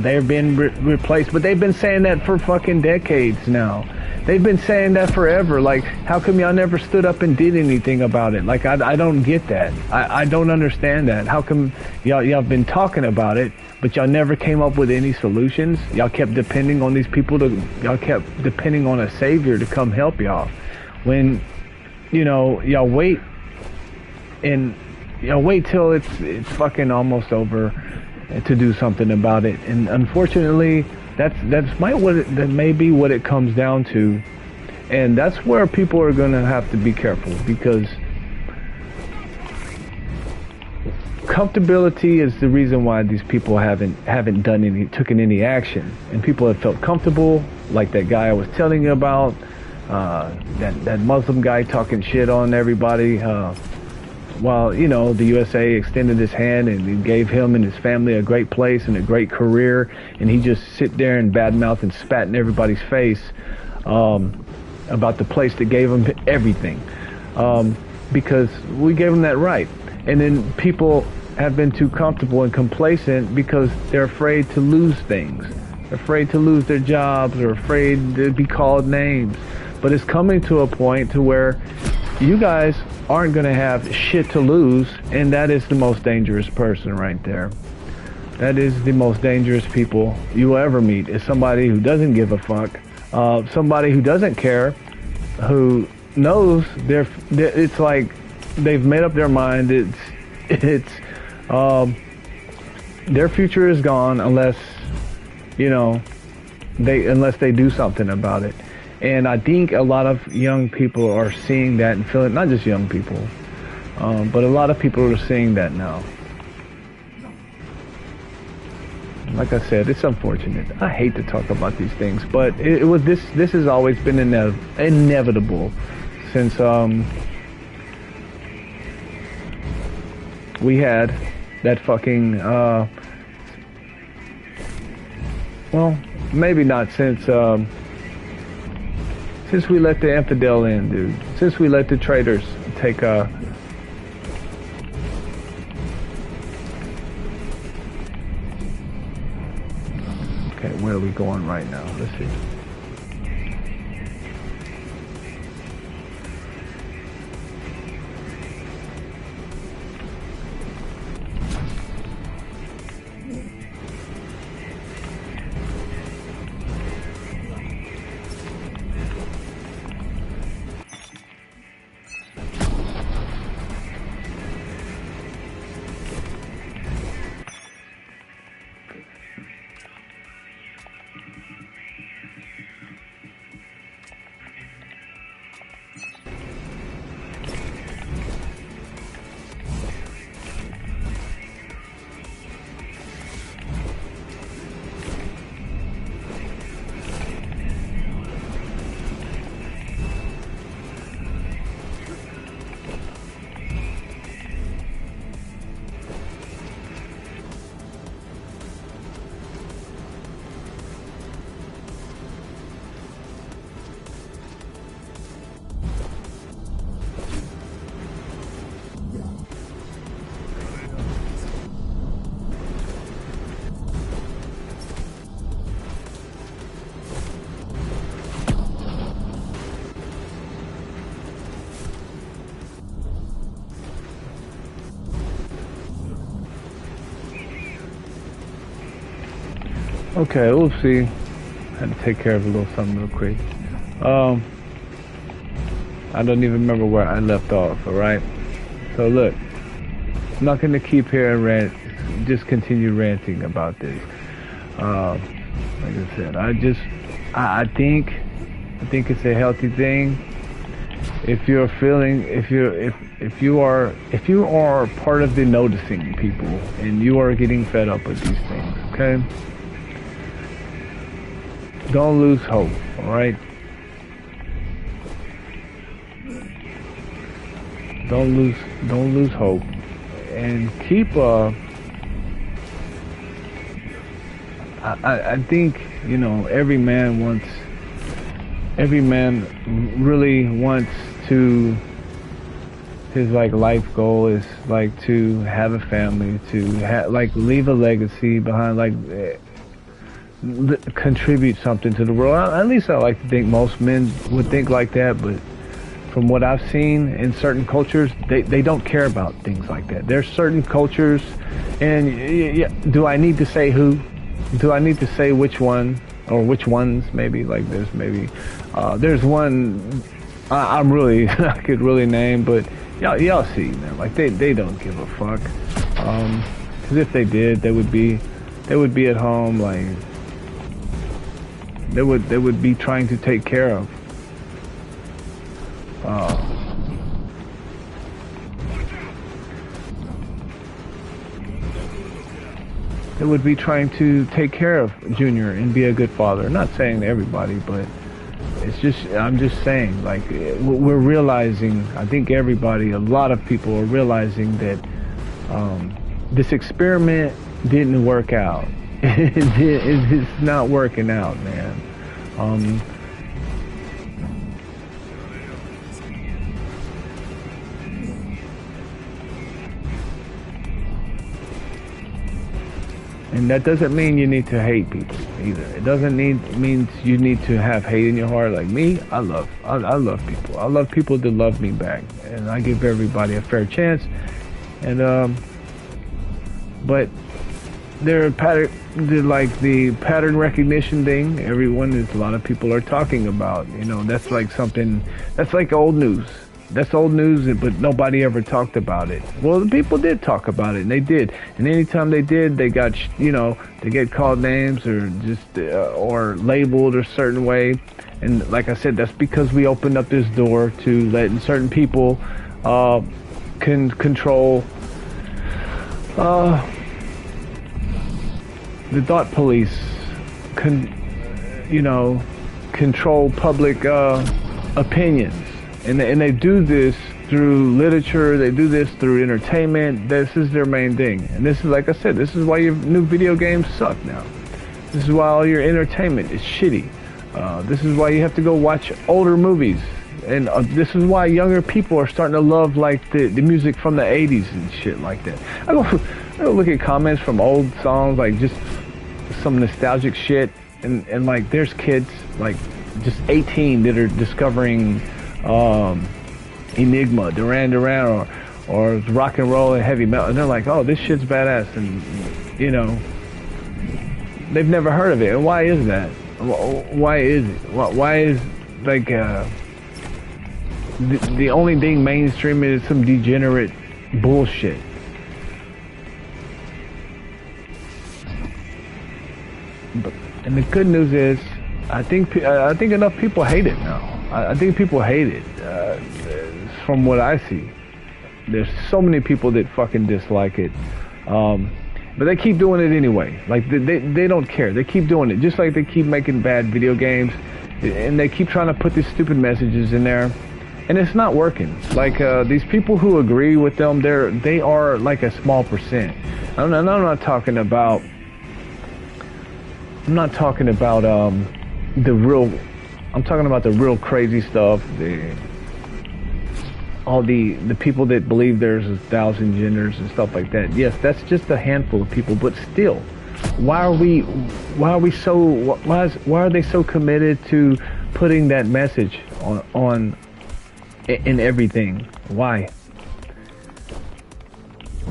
they've been replaced, but they've been saying that for fucking decades now. They've been saying that forever. Like, how come y'all never stood up and did anything about it? Like, I don't get that. I don't understand that. How come y'all been talking about it, but y'all never came up with any solutions? Y'all kept depending on these people y'all kept depending on a savior to come help y'all. When, y'all wait till it's fucking almost over to do something about it. And unfortunately, that may be what it comes down to. And that's where people are going to have to be careful, because comfortability is the reason why these people haven't taken any action. And people have felt comfortable, like that guy I was telling you about, that Muslim guy talking shit on everybody, while the USA extended his hand and gave him and his family a great place and a great career, and he just sit there and badmouth and spat in everybody's face about the place that gave him everything, because we gave him that right. And then people have been too comfortable and complacent because they're afraid to lose things. They're afraid to lose their jobs, or afraid to be called names. But it's coming to a point to where you guys aren't going to have shit to lose, and that is the most dangerous person right there. That is the most dangerous people you will ever meet, is somebody who doesn't give a fuck, somebody who doesn't care, who knows it's like they've made up their mind. Their future is gone unless they do something about it. And I think a lot of young people are seeing that and feeling, not just young people, but a lot of people are seeing that now. Like I said, it's unfortunate. I hate to talk about these things, but this has always been inevitable since we had that fucking, well, maybe not since we let the infidel in, dude. Since we let the traitors take okay, where are we going right now? Let's see. Okay, we'll see. Had to take care of a little something real quick. I don't even remember where I left off, alright? So look, I'm not gonna keep here and rant, just continue ranting about this. Like I said, I think it's a healthy thing. If you are part of the noticing people and you are getting fed up with these things, okay? Don't lose hope, alright? Don't lose hope, and keep I think, you know, every man really wants to, his like life goal is like to have a family, to like leave a legacy behind, like contribute something to the world. At least I like to think most men would think like that, but from what I've seen in certain cultures, they don't care about things like that. There's certain cultures, and do I need to say who? Do I need to say which one or which ones? Maybe like there's one I'm really I could really name, but y'all see, man. Like they don't give a fuck. 'Cause if they did, they would be at home, like they would be trying to take care of. They would be trying to take care of Junior and be a good father. Not saying to everybody, but I'm just saying, like, we're realizing, I think everybody, a lot of people are realizing that this experiment didn't work out. It's not working out, man. And that doesn't mean you need to hate people either. It doesn't means you need to have hate in your heart. Like me, I love people. I love people that love me back, and I give everybody a fair chance. And but the pattern recognition thing. A lot of people are talking about. You know, that's like something. That's like old news. That's old news, but nobody ever talked about it. Well, the people did talk about it, and they did. And anytime they did, they got, they get called names or just or labeled a certain way. And like I said, that's because we opened up this door to letting certain people can control the thought police, control public opinions. And they do this through literature, they do this through entertainment. This is their main thing. And this is, like I said, this is why your new video games suck now. This is why all your entertainment is shitty. This is why you have to go watch older movies. And this is why younger people are starting to love, like, the music from the 80s and shit like that. I go look at comments from old songs, like just some nostalgic shit. And like, there's kids, like, just 18 that are discovering Enigma, Duran Duran, or rock and roll and heavy metal, and they're like, oh, this shit's badass, and they've never heard of it. And why is that? Why is it? Why is, like, the only thing mainstream is some degenerate bullshit? And the good news is, I think enough people hate it now. I think people hate it, from what I see. There's so many people that fucking dislike it, but they keep doing it anyway. Like, they don't care. They keep doing it, just like they keep making bad video games, and they keep trying to put these stupid messages in there, and it's not working. Like, these people who agree with them, they are like a small percent. I'm not talking about I'm talking about the real crazy stuff, all the people that believe there's 1,000 genders and stuff like that. Yes, that's just a handful of people, but still, why are they so committed to putting that message on in everything? Why?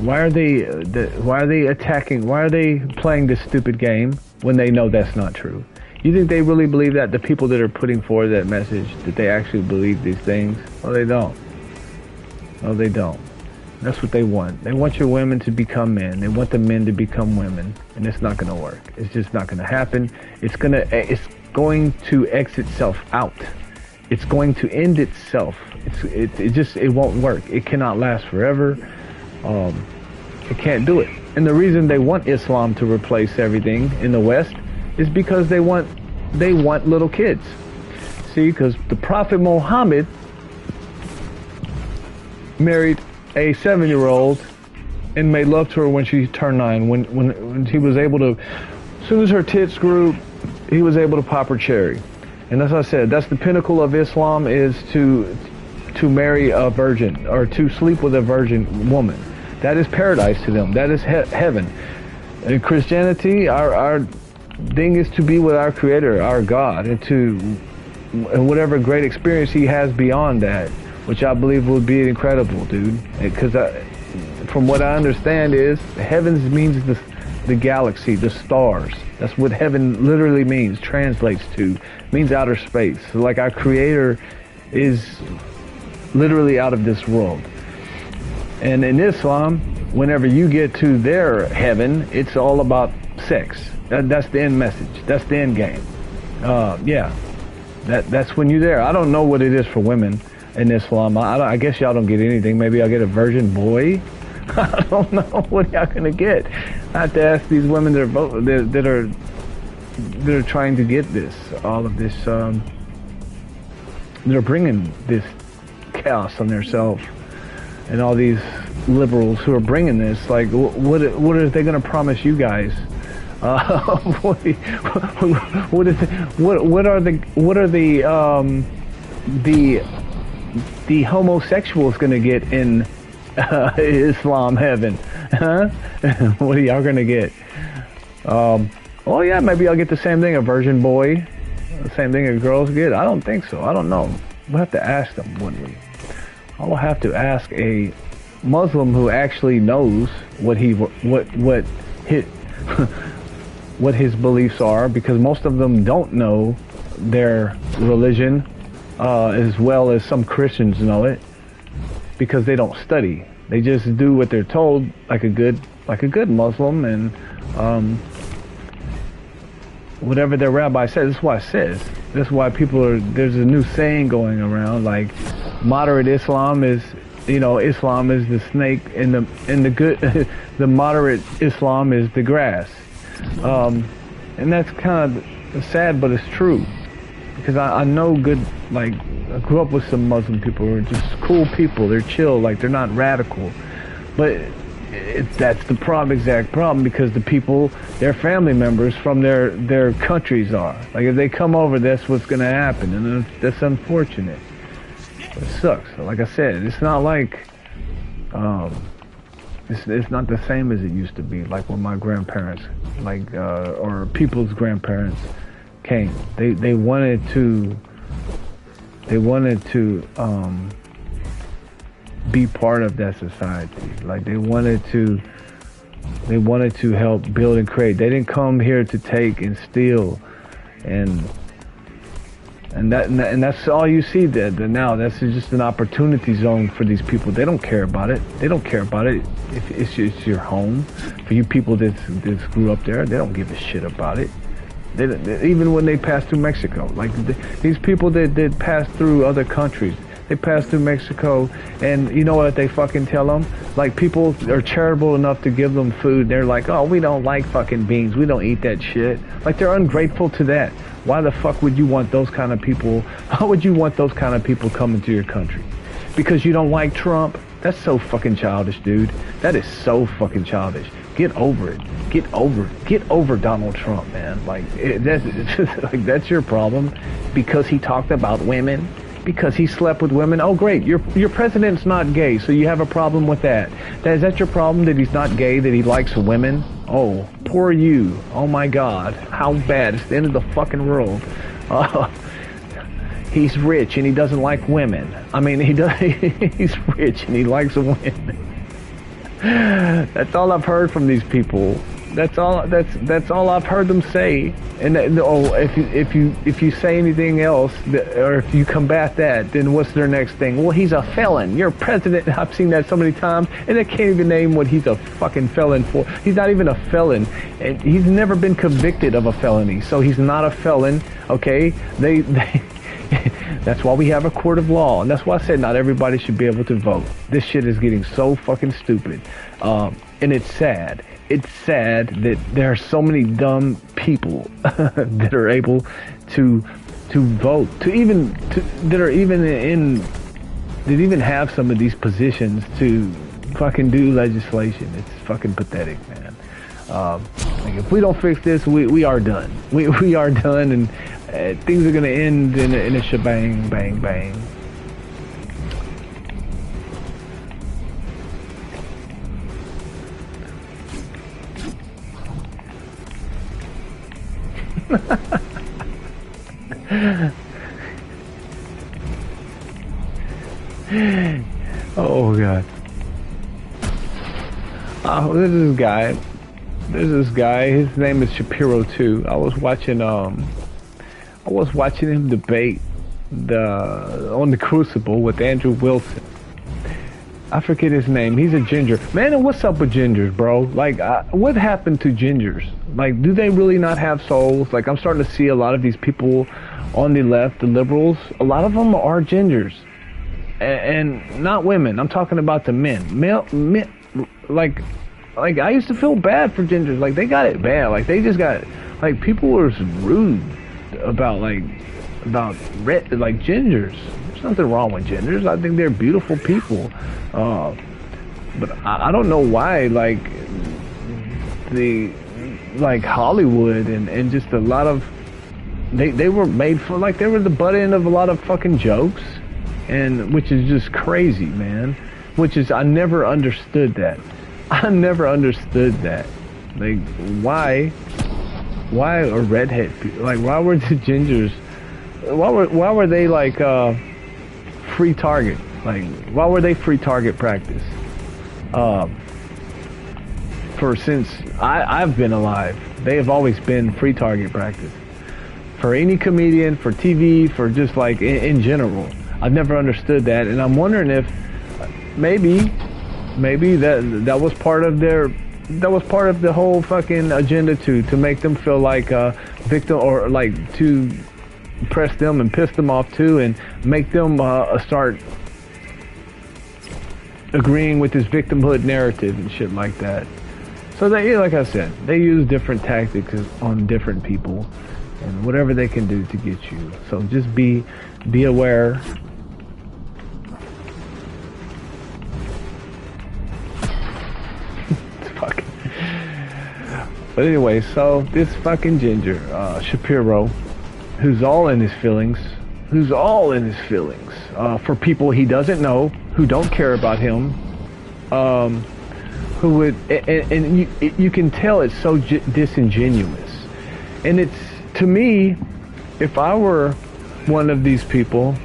Why are they attacking? Why are they playing this stupid game when they know that's not true? You think they really believe that? The people that are putting forward that message, that they actually believe these things? Well, they don't. No, they don't. That's what they want. They want your women to become men. They want the men to become women, and it's not going to work. It's just not going to happen. It's going to exit itself out. It's going to end itself. It won't work. It cannot last forever. It can't do it. And the reason they want Islam to replace everything in the West is because they want little kids. See, because the Prophet Muhammad married a 7-year-old and made love to her when she turned 9. When he was able to, as soon as her tits grew, he was able to pop her cherry. And as I said, that's the pinnacle of Islam, is to marry a virgin or to sleep with a virgin woman. That is paradise to them. That is heaven. In Christianity, our thing is to be with our Creator, our God, and whatever great experience He has beyond that, which I believe would be incredible, dude. Because from what I understand is, heavens means the galaxy, the stars. That's what heaven literally means, translates to, means outer space. So like our Creator is literally out of this world. And in Islam, whenever you get to their heaven, it's all about sex. That's the end message. That's the end game. Yeah, that's when you're there. I don't know what it is for women in Islam. I guess y'all don't get anything. Maybe I'll get a virgin boy. I don't know what y'all gonna get. I have to ask these women that are trying to get this, all of this. They're bringing this chaos on themselves, and all these liberals who are bringing this. Like, what are they gonna promise you guys? What are the homosexuals gonna get in Islam heaven? Huh? What are y'all gonna get? Oh yeah, maybe I'll get the same thing, a virgin boy, the same thing as girls get. I don't think so. I don't know. We'll have to ask them, wouldn't we? I'll have to ask a Muslim who actually knows what his beliefs are, because most of them don't know their religion as well as some Christians know it, because they don't study. They just do what they're told, like a good Muslim, and whatever their rabbi says. That's why it says. That's why there's a new saying going around, like moderate Islam is, Islam is the snake, and the moderate Islam is the grass. And that's kind of sad, but it's true, because I know I grew up with some Muslim people who are just cool people. They're chill, like they're not radical, but that's the exact problem, because the people, their family members from their countries are. Like, if they come over, that's what's going to happen, and that's unfortunate. It sucks. Like I said, it's not like it's not the same as it used to be. Like when my grandparents, or people's grandparents came, they wanted to be part of that society. Like they wanted to help build and create. They didn't come here to take and steal, and that's all you see there now. That's just an opportunity zone for these people. They don't care about it. They don't care about it if it's your home. For you people that grew up there, they don't give a shit about it. Even when they pass through Mexico, like these people that pass through other countries, they pass through Mexico, and you know what they fucking tell them? Like, people are charitable enough to give them food. They're like, oh, we don't like fucking beans. We don't eat that shit. Like, they're ungrateful to that. Why the fuck would you want those kind of people? How would you want those kind of people coming to your country? Because you don't like Trump? That's so fucking childish, dude. That is so fucking childish. Get over it. Get over Donald Trump, man. Like, that's your problem. Because he talked about women. Because he slept with women. Oh, great. Your president's not gay, so you have a problem with that. Is that your problem, that he's not gay, that he likes women? Oh, poor you. Oh my God. How bad. It's the end of the fucking world. He's rich and he doesn't like women. I mean, he's rich and he likes women. That's all I've heard from these people. That's all I've heard them say. And if you say anything else, or if you combat that, then what's their next thing? Well, he's a felon. You're president. I've seen that so many times, and they can't even name what he's a fucking felon for. He's not even a felon, and he's never been convicted of a felony, so he's not a felon. Okay, they that's why we have a court of law, and that's why I said not everybody should be able to vote. This shit is getting so fucking stupid, and it's sad. It's sad that there are so many dumb people that are able to vote, that even have some of these positions to fucking do legislation. It's fucking pathetic, man. Like if we don't fix this, we are done. We are done, and things are gonna end in a shebang, bang, bang. Oh god. Oh, there's this guy. His name is Shapiro too. I was watching him debate on the Crucible with Andrew Wilson. I forget his name. He's a ginger. Man, and what's up with gingers, bro? Like, what happened to gingers? Like, do they really not have souls? Like, I'm starting to see a lot of these people on the left, the liberals, a lot of them are gingers. And not women. I'm talking about the men. Men, like I used to feel bad for gingers. Like, they got it bad. Like, they just got, like, people were rude about gingers. There's nothing wrong with gingers. I think they're beautiful people. But I don't know why, like Hollywood and just a lot of, they were made for, like, they were the butt end of a lot of fucking jokes, and which is just crazy, man. I never understood that. I never understood that. Like, why are redhead people, like, why were the gingers, why were they like free target? Like, why were they free target practice? Since I've been alive, they have always been free target practice. For any comedian, for TV, for just like in general. I've never understood that, and I'm wondering if maybe that was part of the whole fucking agenda to make them feel like a victim, or like to press them and piss them off too, and make them start agreeing with this victimhood narrative and shit like that. So they, like I said, they use different tactics on different people, and whatever they can do to get you. So just be aware. It's fucking. But anyway, so this fucking ginger, Shapiro, who's all in his feelings, for people he doesn't know, who don't care about him, who would, and you can tell it's so disingenuous. And it's, to me, if I were one of these people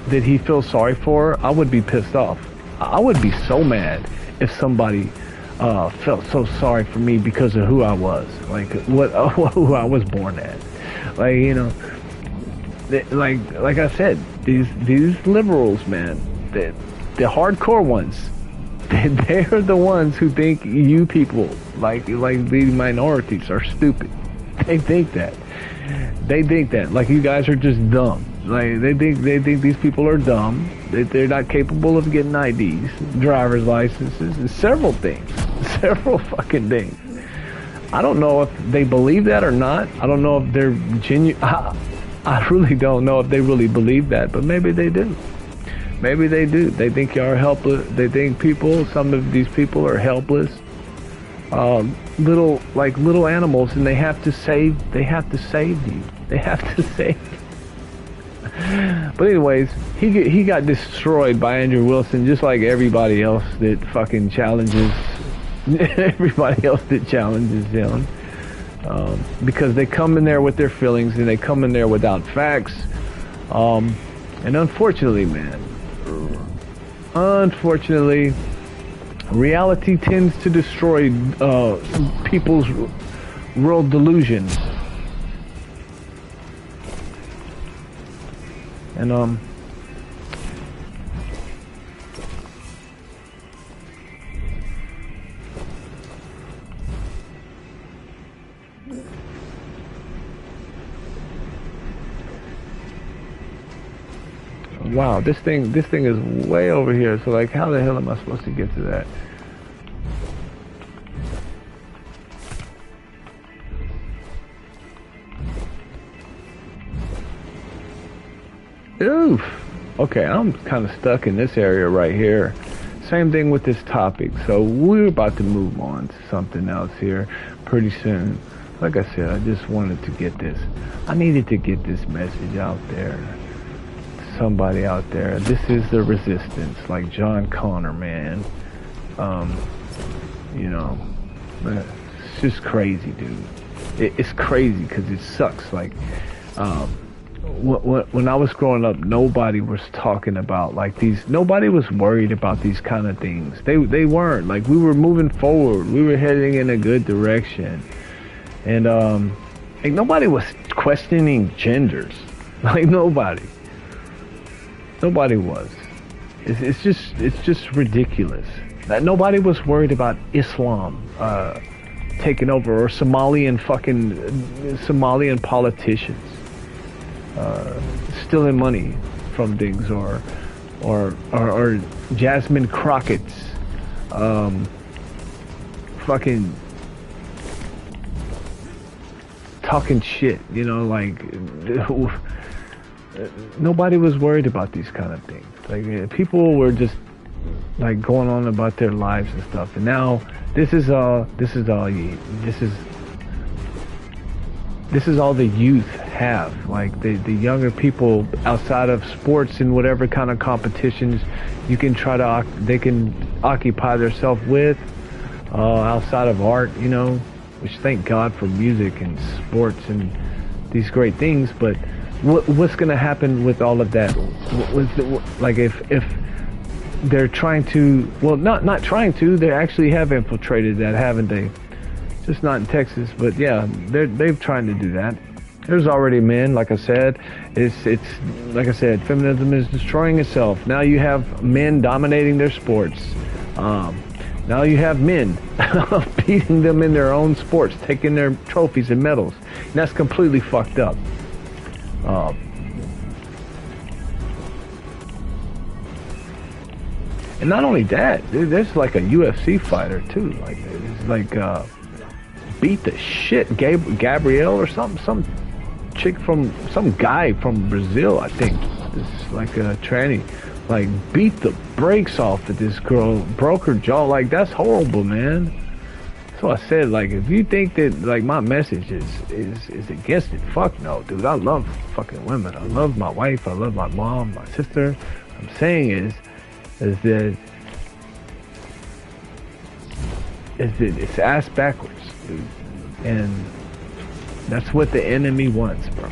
that he feels sorry for, I would be pissed off. I would be so mad if somebody felt so sorry for me because of who I was, like who I was born at. Like, you know, like I said, these liberals, man, the hardcore ones, they're the ones who think you people, like the minorities, are stupid. They think that. Like, you guys are just dumb. Like, they think these people are dumb. They're not capable of getting IDs, driver's licenses, and several fucking things. I don't know if they believe that or not. I don't know if they're genuine. I really don't know if they really believe that, but maybe they do. Maybe they do. They think you are helpless. They think some of these people are helpless, little animals, and they have to save you. They have to save you. But anyways, he got destroyed by Andrew Wilson, just like everybody else that fucking challenges him. Because they come in there with their feelings, and they come in there without facts. And unfortunately, man, Reality tends to destroy people's world delusions. And wow, this thing is way over here. So like, how the hell am I supposed to get to that? Oof. Okay, I'm kind of stuck in this area right here. Same thing with this topic. So we're about to move on to something else here pretty soon. Like I said, I just wanted to get this. I needed to get this message out there. Somebody out there. This is the resistance, like John Connor, man. You know, it's just crazy, dude. It's crazy because it sucks. Like, when I was growing up, nobody was talking about like these. Nobody was worried about these kind of things. They weren't. Like, we were moving forward. We were heading in a good direction, and like nobody was questioning genders. Like nobody was. It's just ridiculous that nobody was worried about Islam taking over, or Somalian politicians stealing money from things, or Jasmine Crockett's fucking talking shit, you know, like nobody was worried about these kind of things. Like, people were just like going on about their lives and stuff, and now this is all the youth have. Like the younger people, outside of sports and whatever kind of competitions you can they can occupy themselves with, outside of art, you know, which thank God for music and sports and these great things. But what's going to happen with all of that? Like, if they're trying to, well, not trying to, they actually have infiltrated that, haven't they? Just not in Texas, but yeah, they've trying to do that. There's already men, like I said. It's like I said, feminism is destroying itself. Now you have men dominating their sports. Now you have men beating them in their own sports, taking their trophies and medals. And that's completely fucked up. And not only that, there's like a UFC fighter too. Like, it's like beat the shit, Gabrielle or some chick from, some guy from Brazil, I think. It's like a tranny. Like, beat the brakes off of this girl, broke her jaw. Like, that's horrible, man. So I said, like, if you think that like my message is against it, fuck no, dude. I love fucking women. I love my wife. I love my mom, my sister. What I'm saying is that it's ass backwards, dude. And that's what the enemy wants, bro.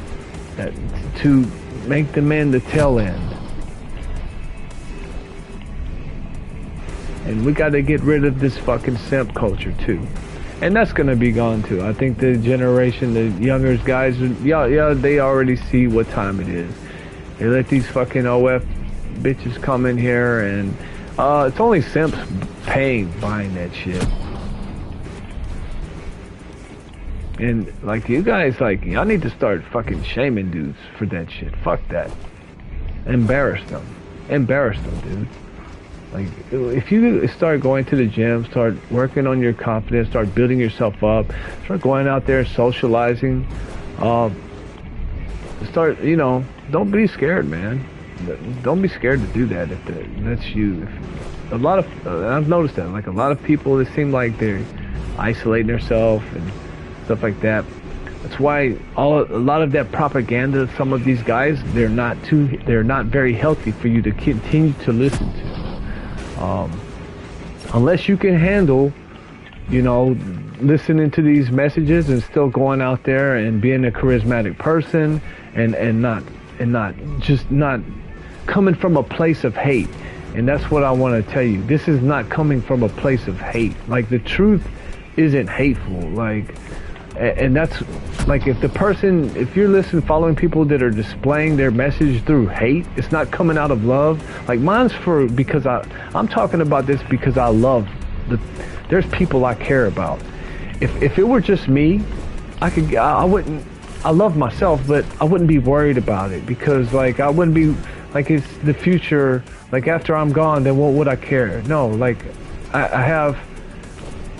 That, to make the men the tail end. And we got to get rid of this fucking simp culture too. And that's going to be gone too. I think the generation, the younger guys, yeah, they already see what time it is. They let these fucking OF bitches come in here, and it's only simps buying that shit. And like, you guys, like, y'all need to start fucking shaming dudes for that shit. Fuck that. Embarrass them, dude. Like, if you start going to the gym, start working on your confidence, start building yourself up, start going out there socializing, start, you know, don't be scared, man. Don't be scared to do that if that's you. If, a lot of, I've noticed that, like, a lot of people, it seem like they're isolating themselves and stuff like that. That's why a lot of that propaganda, some of these guys, they're not very healthy for you to continue to listen to. Unless you can handle, you know, listening to these messages and still going out there and being a charismatic person and not coming from a place of hate And that's what I want to tell you. This is not coming from a place of hate. Like, the truth isn't hateful. Like, and that's, like, if you're listening, following people that are displaying their message through hate, it's not coming out of love. Like, mine's because I'm talking about this because I love there's people I care about. If it were just me, I love myself, but I wouldn't be worried about it, because, like, I wouldn't be, like, it's the future, like, after I'm gone, then what would I care? No, like, I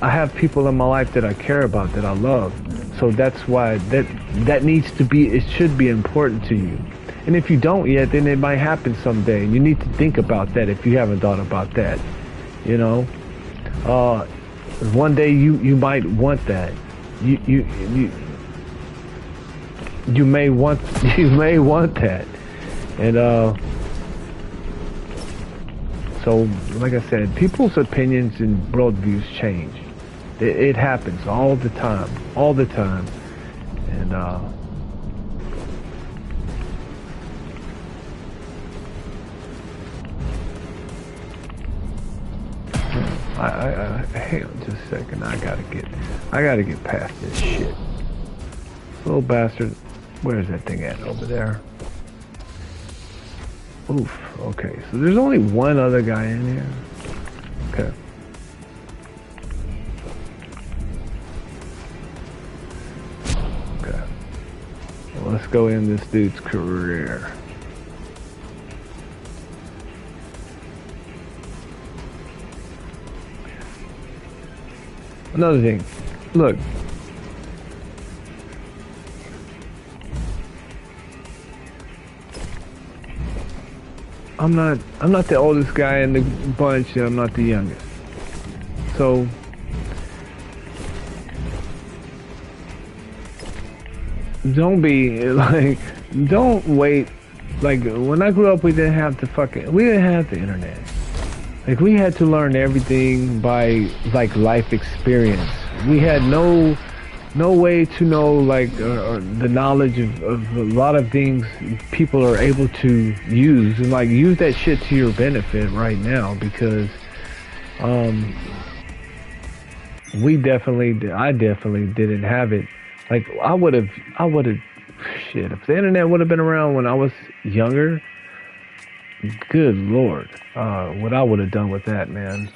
have people in my life that I care about, that I love. So that's why that needs to be, it should be important to you. And if you don't yet, then it might happen someday. You need to think about that if you haven't thought about that. You know, one day you might want that. You may want that. And so, like I said, people's opinions and worldviews change. It happens all the time, and hang on just a second. I gotta get past this shit. Little bastard, where's that thing at? Over there. Oof. Okay, so there's only one other guy in here. Okay. Well, let's go in this dude's career. Another thing, look. I'm not the oldest guy in the bunch, and I'm not the youngest. So don't be like, don't wait. Like, when I grew up, we didn't have the internet. Like, we had to learn everything by, like, life experience. We had no way to know, like, the knowledge of a lot of things people are able to use, and, like, use that shit to your benefit right now, because I definitely didn't have it. Like, I would have shit, if the internet would have been around when I was younger, good Lord, what I would have done with that, man.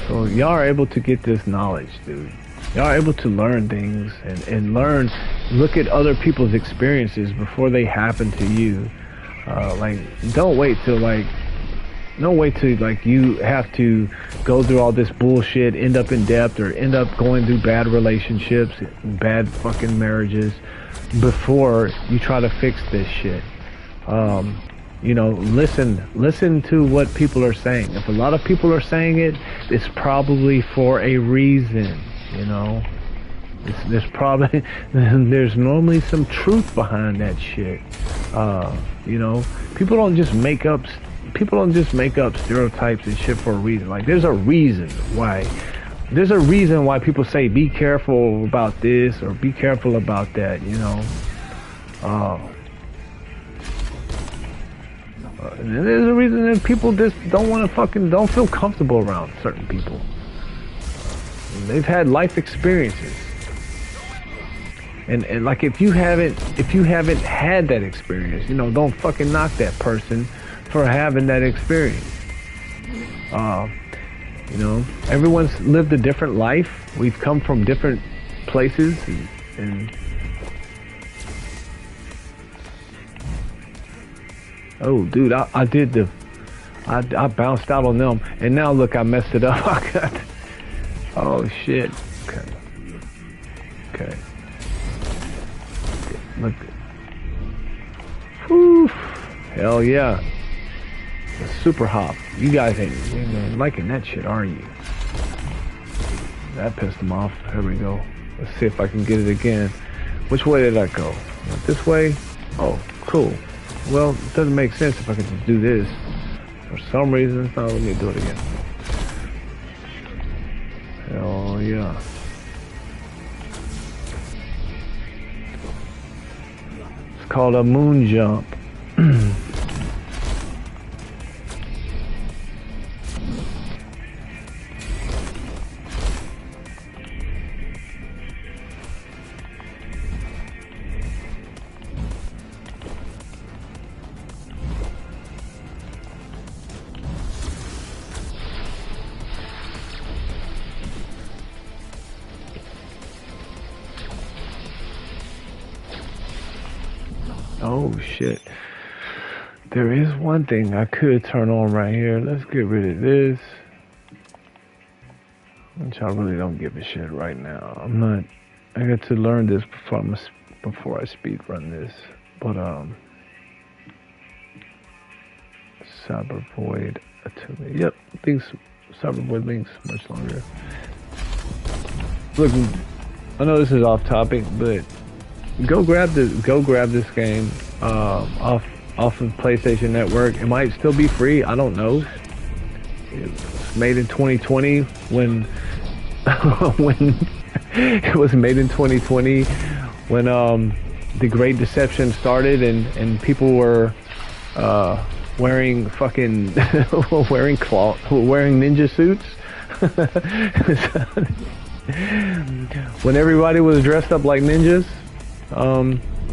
So y'all are able to get this knowledge, dude. Y'all are able to learn things and look at other people's experiences before they happen to you. Like, don't wait till, like, you have to go through all this bullshit, end up in debt, or end up going through bad relationships, bad fucking marriages, before you try to fix this shit. You know, listen to what people are saying. If a lot of people are saying it, it's probably for a reason, you know. There's normally some truth behind that shit. You know, people don't just make up stereotypes and shit for a reason. Like, there's a reason why people say be careful about this or be careful about that, you know. And there's a reason that people just don't feel comfortable around certain people. They've had life experiences. And like, if you haven't had that experience, you know, don't fucking knock that person for having that experience. You know, everyone's lived a different life. We've come from different places, and oh, dude, I bounced out on them, and now look, I messed it up. Oh shit. Okay. Look. Whew. Hell yeah. The super hop. You guys ain't liking that shit, are you? That pissed them off. Here we go. Let's see if I can get it again. Which way did I go? This way? Oh, cool. Well, it doesn't make sense if I can just do this. For some reason, oh, let me do it again. Hell yeah. It's called a moon jump. Oh shit. There is one thing I could turn on right here. Let's get rid of this. Which I really don't give a shit right now. I'm not. I got to learn this before I speed run this. But Cyber Void Atelier. Yep, links. Cyber Void links much longer. Look, I know this is off topic, but go grab this game off of PlayStation Network. It might still be free. I don't know. It was made in 2020 when when it was made in 2020 when the Great Deception started and people were wearing fucking wearing ninja suits. When everybody was dressed up like ninjas.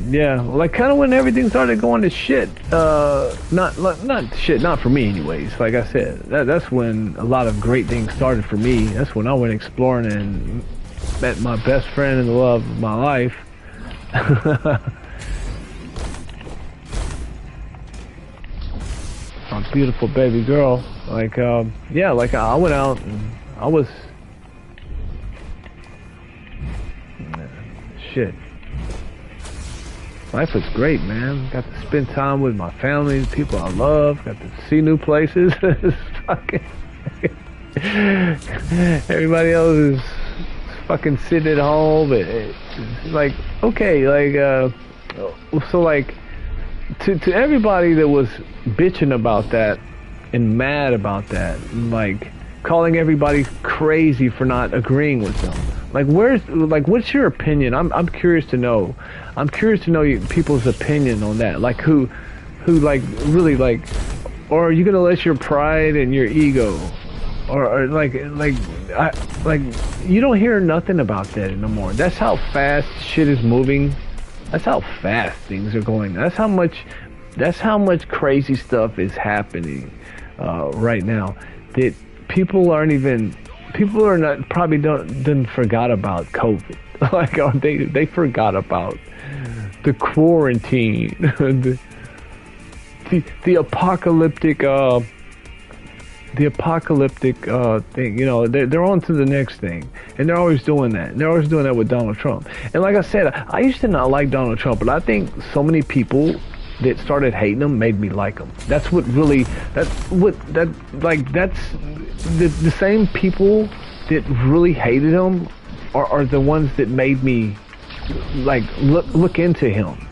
Yeah, like kind of when everything started going to shit. Not shit, not for me anyways. Like I said, that's when a lot of great things started for me. That's when I went exploring and met my best friend and the love of my life. My beautiful baby girl. Like, yeah, like I went out and I was shit. Life was great, man. Got to spend time with my family, the people I love. Got to see new places. It's fucking everybody else is fucking sitting at home. It's like, okay, like, so like, to everybody that was bitching about that and mad about that, and like calling everybody crazy for not agreeing with them. Like, what's your opinion? I'm curious to know. I'm curious to know people's opinion on that. Like, who, like, really, like, or are you gonna let your pride and your ego, or like, you don't hear nothing about that anymore. That's how fast shit is moving. That's how fast things are going. That's how much crazy stuff is happening right now. That people are not probably didn't forgot about COVID. Like they forgot about the quarantine, the apocalyptic thing. You know, they're on to the next thing, and they're always doing that. And they're always doing that with Donald Trump. And like I said, I used to not like Donald Trump, but I think so many people that started hating him made me like him. That's the same people that really hated him are the ones that made me like look into him,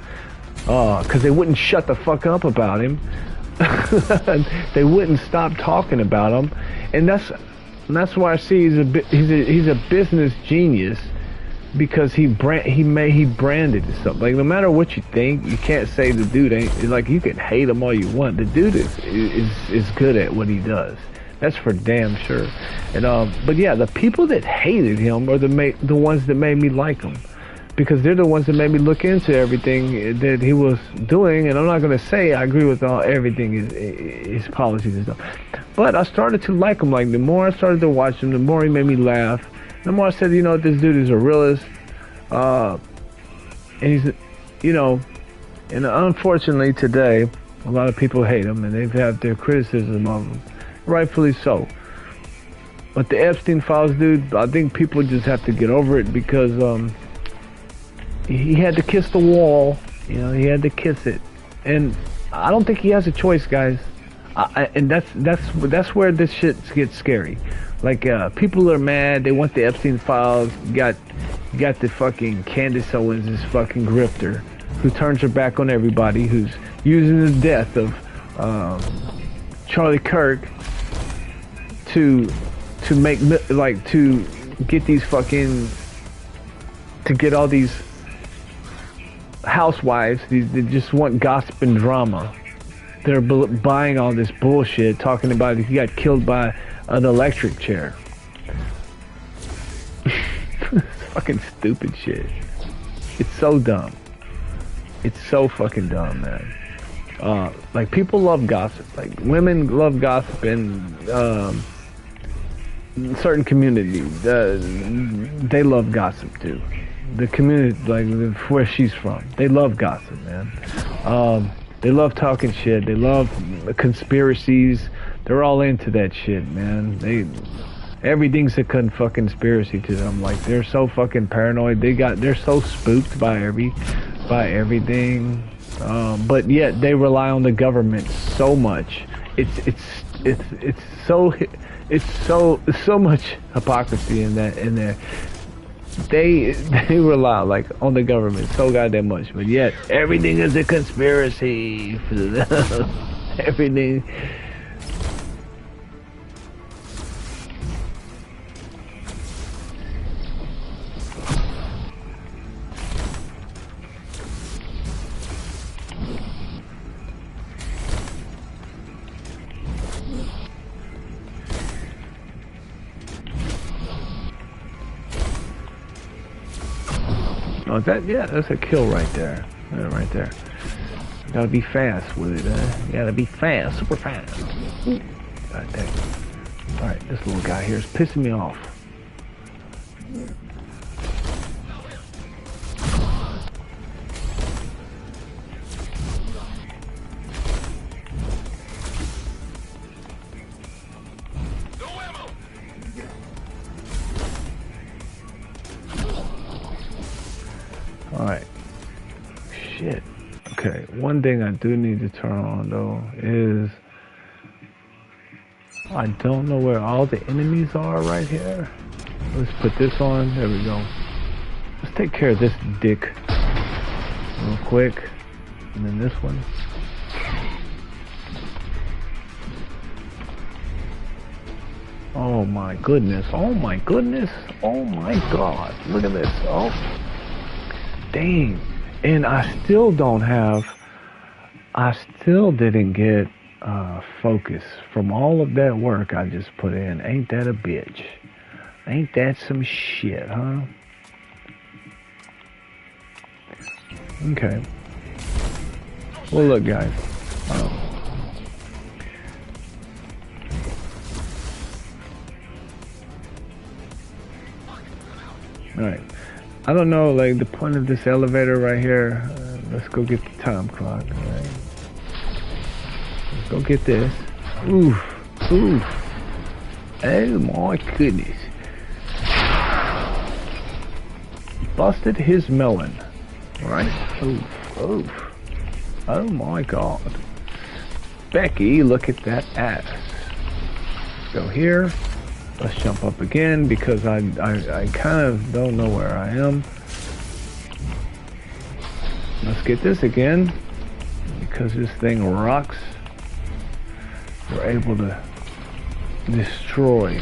because they wouldn't shut the fuck up about him. They wouldn't stop talking about him, and that's why I see he's a business genius, because he branded himself. Like, no matter what you think, you can't say the dude ain't, like, you can hate him all you want. The dude is good at what he does. That's for damn sure. And but yeah, the people that hated him are the ones that made me like him, because they're the ones that made me look into everything that he was doing. And I'm not gonna say I agree with everything his policies and stuff, but I started to like him. Like, the more I started to watch him, the more he made me laugh. The more I said, you know, this dude is a realist, and he's, you know, and unfortunately today, a lot of people hate him, and they've had their criticism of him, rightfully so. But the Epstein files, dude, I think people just have to get over it, because he had to kiss the wall, you know, he had to kiss it, and I don't think he has a choice, guys. And that's where this shit gets scary. Like, people are mad. They want the Epstein files. You got the fucking Candace Owens, this fucking grifter, who turns her back on everybody, who's using the death of Charlie Kirk to make, like, to get these fucking, to get all these housewives, they just want gossip and drama. They're buying all this bullshit, talking about he got killed by an electric chair. Fucking stupid shit. It's so dumb. It's so fucking dumb, man. Like, people love gossip. Like, women love gossip in certain communities. They love gossip too. the community, like where she's from. They love gossip, man. They love talking shit. They love conspiracies. They're all into that shit, man. Everything's a fucking conspiracy to them. Like, they're so fucking paranoid. They're so spooked by everything. But yet they rely on the government so much. It's so much hypocrisy in there. They rely like on the government so goddamn much, but yet everything is a conspiracy. Everything. Oh, that's a kill right there. Yeah, right there. You gotta be fast with it, You gotta be fast, super fast. God dang. Alright, this little guy here is pissing me off. Alright. Shit. Okay, one thing I do need to turn on though is I don't know where all the enemies are right here. Let's put this on. There we go. Let's take care of this dick real quick. And then this one. Oh my goodness. Oh my goodness. Oh my god. Look at this. Oh. Dang. And I still didn't get focus from all of that work I just put in. Ain't that a bitch? Ain't that some shit, huh? Okay. Well, look, guys. Alright. I don't know, like, the point of this elevator right here. Let's go get the time clock. Alright. Let's go get this. Oof. Oof. Oh my goodness. Busted his melon. Right? Oof. Oof. Oh my god. Becky, look at that ass. Let's go here. Let's jump up again because I kind of don't know where I am. Let's get this again because this thing rocks. We're able to destroy.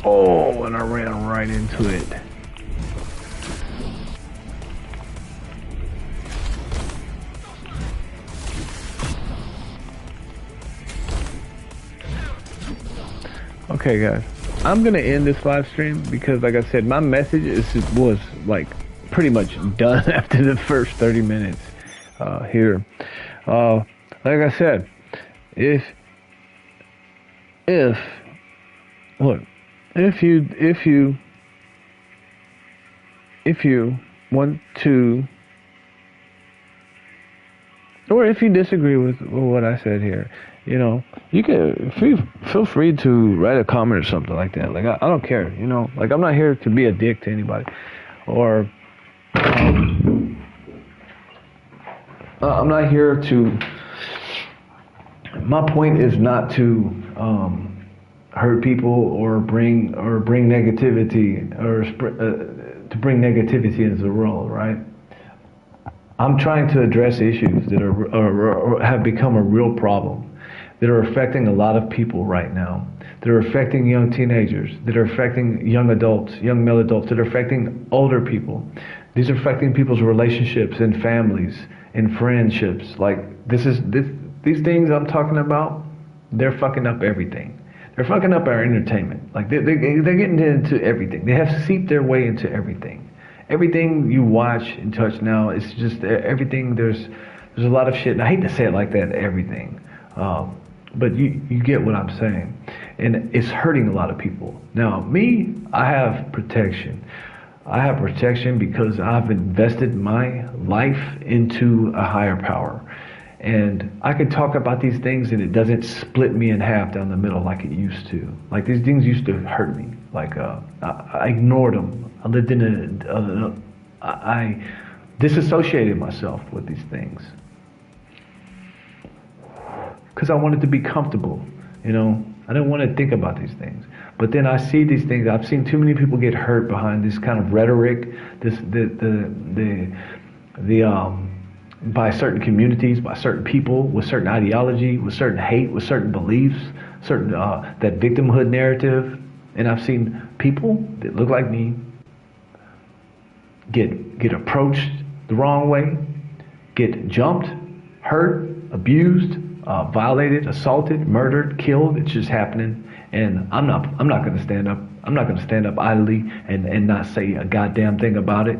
Oh, and I ran right into it. Okay, guys. I'm gonna end this live stream because, like I said, my message was like pretty much done after the first 30 minutes here. Like I said, if you want to, or if you disagree with what I said here, you know, you can feel free to write a comment or something like that. Like, I don't care, you know. Like, I'm not here to be a dick to anybody. Or, I'm not here to, my point is not to hurt people or bring negativity or to bring negativity into the world, right? I'm trying to address issues that are have become a real problem, that are affecting a lot of people right now, that are affecting young teenagers, that are affecting young adults, young male adults, that are affecting older people. These are affecting people's relationships and families and friendships. Like, these things I'm talking about, they're fucking up everything. They're fucking up our entertainment. Like, they're getting into everything. They have seeped their way into everything. Everything you watch and touch now is just everything. There's a lot of shit, and I hate to say it like that, everything. But you get what I'm saying. And it's hurting a lot of people. Now, me, I have protection. I have protection because I've invested my life into a higher power. And I could talk about these things and it doesn't split me in half down the middle like it used to. Like these things used to hurt me. Like I ignored them. I lived in I disassociated myself with these things. Because I wanted to be comfortable, you know. I didn't want to think about these things. But then I see these things. I've seen too many people get hurt behind this kind of rhetoric, by certain communities, by certain people, with certain ideology, with certain hate, with certain beliefs, certain that victimhood narrative. And I've seen people that look like me get approached the wrong way, get jumped, hurt, abused, violated, assaulted, murdered, killed. It's just happening. And I'm not going to stand up. I'm not going to stand up idly and not say a goddamn thing about it.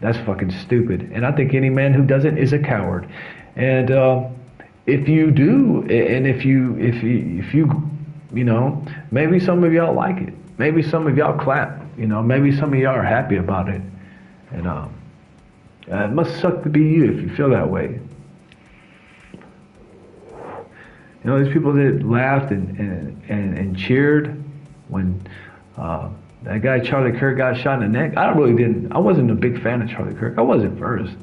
That's fucking stupid. And I think any man who doesn't is a coward. And if you do, and if you, you know, maybe some of y'all like it. Maybe some of y'all clap. You know, maybe some of y'all are happy about it. And it must suck to be you if you feel that way. You know, these people that laughed and cheered when that guy Charlie Kirk got shot in the neck. I wasn't a big fan of Charlie Kirk. I wasn't first.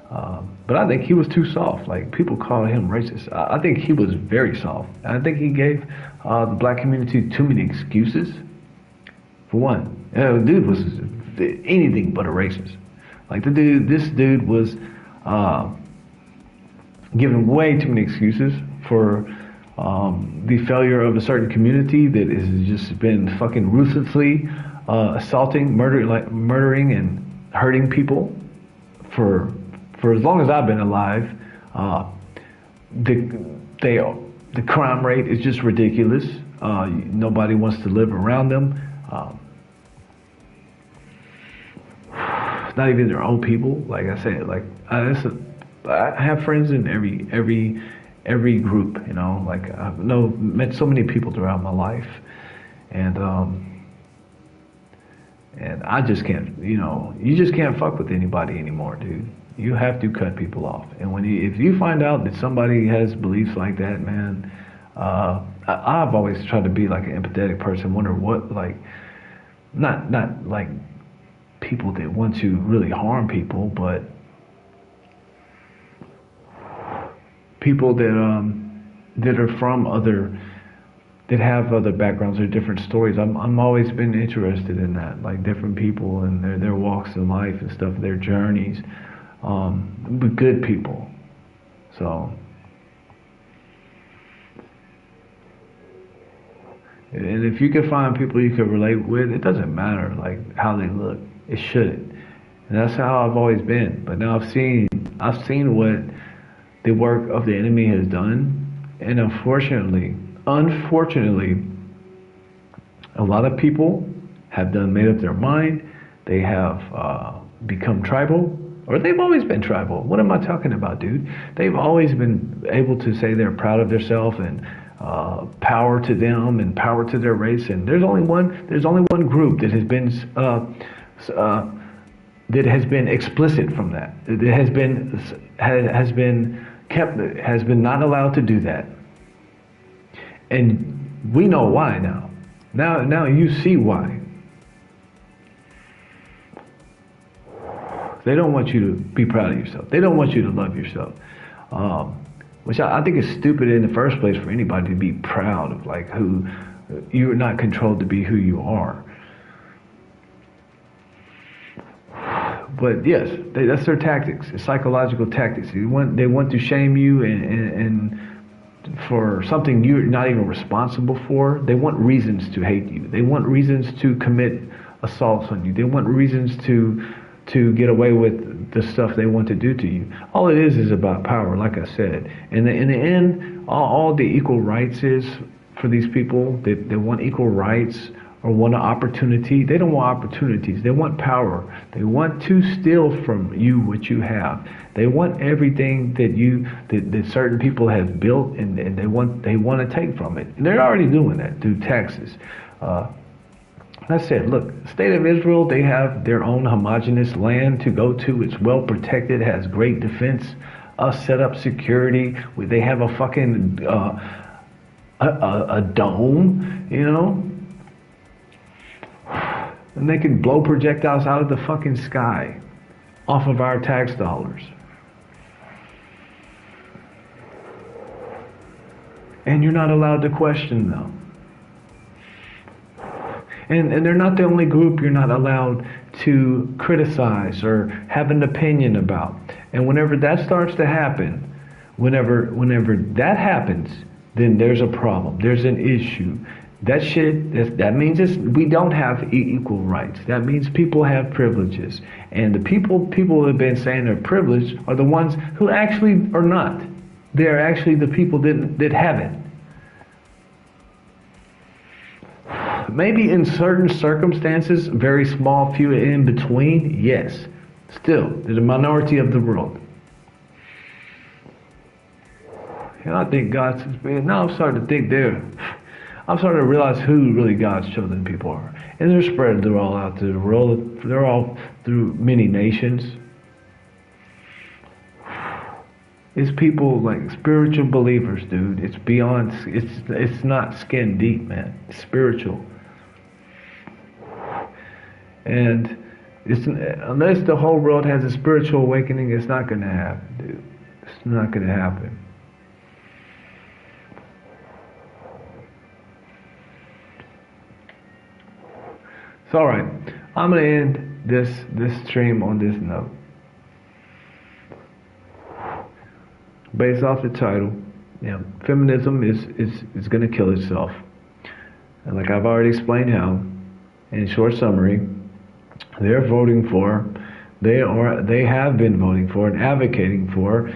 But I think he was too soft. Like, people call him racist. I think he was very soft. I think he gave the black community too many excuses. For one, the dude was anything but a racist. Like, this dude was given way too many excuses for the failure of a certain community that has just been fucking ruthlessly assaulting, murdering and hurting people for as long as I've been alive. The crime rate is just ridiculous. Nobody wants to live around them. Not even their own people. Like I said, like I have friends in every group, you know. Like I've met so many people throughout my life, and I just can't, you know, you just can't fuck with anybody anymore, dude. You have to cut people off. And if you find out that somebody has beliefs like that, man, I've always tried to be like an empathetic person. Wonder what, like, not like people that want to really harm people, but people that are from that have other backgrounds or different stories. I'm always been interested in that, like different people and their walks in life and stuff, their journeys, but good people. So, and if you can find people you can relate with, it doesn't matter like how they look. It shouldn't. And that's how I've always been. But now I've seen what the work of the enemy has done, and unfortunately, a lot of people have made up their mind. They have become tribal, or they've always been tribal. What am I talking about, dude? They've always been able to say they're proud of themselves and power to them and power to their race. And there's only one group that has been explicit from that. It has been not allowed to do that. And we know why now. Now you see why. They don't want you to be proud of yourself. They don't want you to love yourself. Which I think is stupid in the first place for anybody to be proud of, like, who you're not controlled to be who you are. But yes, that's their tactics. It's psychological tactics. They want to shame you and for something you're not even responsible for. They want reasons to hate you. They want reasons to commit assaults on you. They want reasons to get away with the stuff they want to do to you. All it is about power, like I said. And in the end, all the equal rights is for these people. They want equal rights or want an opportunity. They don't want opportunities. They want power. They want to steal from you what you have. They want everything that certain people have built, and they want to take from it. And they're already doing that through taxes. I said, look, state of Israel, they have their own homogenous land to go to. It's well protected, has great defense, set up security. They have a fucking a dome, you know, and they can blow projectiles out of the fucking sky off of our tax dollars. And you're not allowed to question them. And they're not the only group you're not allowed to criticize or have an opinion about. And whenever that starts to happen, whenever that happens, then there's a problem. There's an issue. That shit, that means we don't have equal rights. That means people have privileges. And the people who have been saying they're privileged are the ones who actually are not. They're actually the people that haven't. Maybe in certain circumstances, very small few in between, yes. Still, they're the minority of the world. And I think God's, now I'm starting to think I'm starting to realize who really God's chosen people are. And they're spread all out through the world. They're all through many nations. It's people like spiritual believers, dude. It's beyond, it's not skin deep, man. It's spiritual. And unless the whole world has a spiritual awakening, it's not going to happen, dude. It's not going to happen. It's all right. I'm going to end this stream on this note. Based off the title, feminism is going to kill itself. And like I've already explained how, in short summary, they have been voting for and advocating for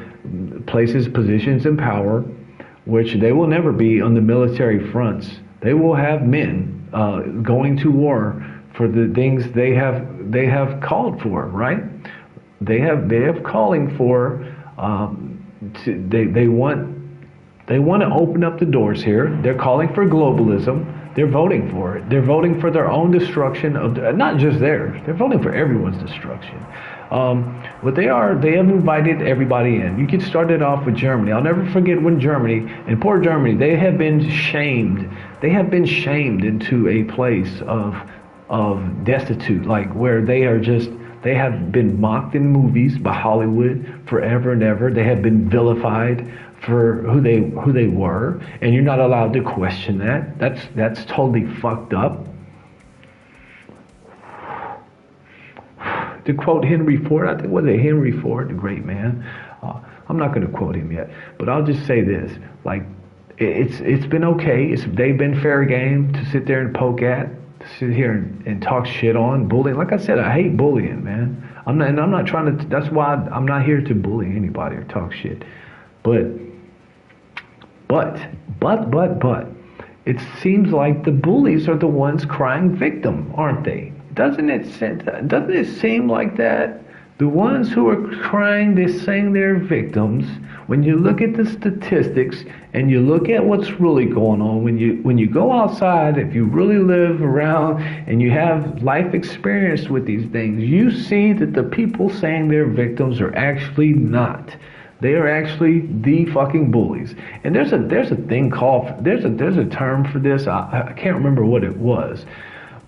places, positions, and power, which they will never be on the military fronts. They will have men going to war for the things they have called for, right? They have calling for. They want to open up the doors here. They're calling for globalism. They're voting for it. They're voting for their own destruction of not just theirs. They're voting for everyone's destruction. What they have invited everybody in. You could start it off with Germany. I'll never forget when Germany, and poor Germany, they have been shamed. They have been shamed into a place of destitute, like where they have been mocked in movies by Hollywood forever and ever. They have been vilified for who they were, and you're not allowed to question that. That's totally fucked up. To quote Henry Ford, I think was it Henry Ford, the great man. I'm not going to quote him yet, but I'll just say this: like, it's been okay. They've been fair game to sit there and poke at. Sit here and talk shit on, bullying. Like I said, I hate bullying, man. I'm not trying to. That's why I'm not here to bully anybody or talk shit. But, it seems like the bullies are the ones crying victim, aren't they? Doesn't it seem like that? The ones who are crying, they're saying they're victims. When you look at the statistics and you look at what's really going on, when you go outside, if you really live around and you have life experience with these things, you see that the people saying they're victims are actually not. They are actually the fucking bullies. And there's a thing called, there's a term for this. I can't remember what it was.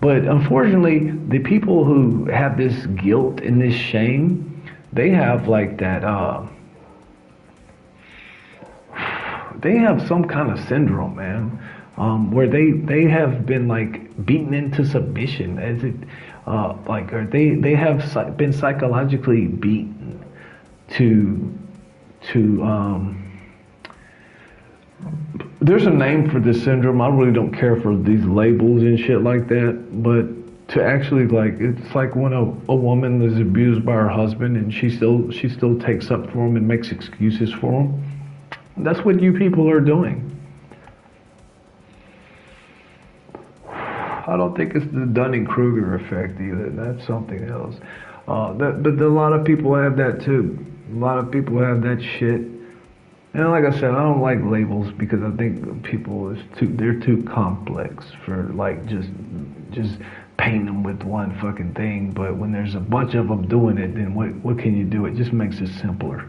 But unfortunately, the people who have this guilt and this shame, they have like that, they have some kind of syndrome, man, where they have been like beaten into submission, as it, or they have been psychologically beaten to there's a name for this syndrome. I really don't care for these labels and shit like that, but to actually, like, it's like when a woman is abused by her husband and she still takes up for him and makes excuses for him. That's what you people are doing. I don't think it's the Dunning-Kruger effect either. That's something else. But a lot of people have that too. A lot of people have that shit. And like I said, I don't like labels because I think people they're too complex for like just paint them with one fucking thing, but when there's a bunch of them doing it, then what can you do? It just makes it simpler.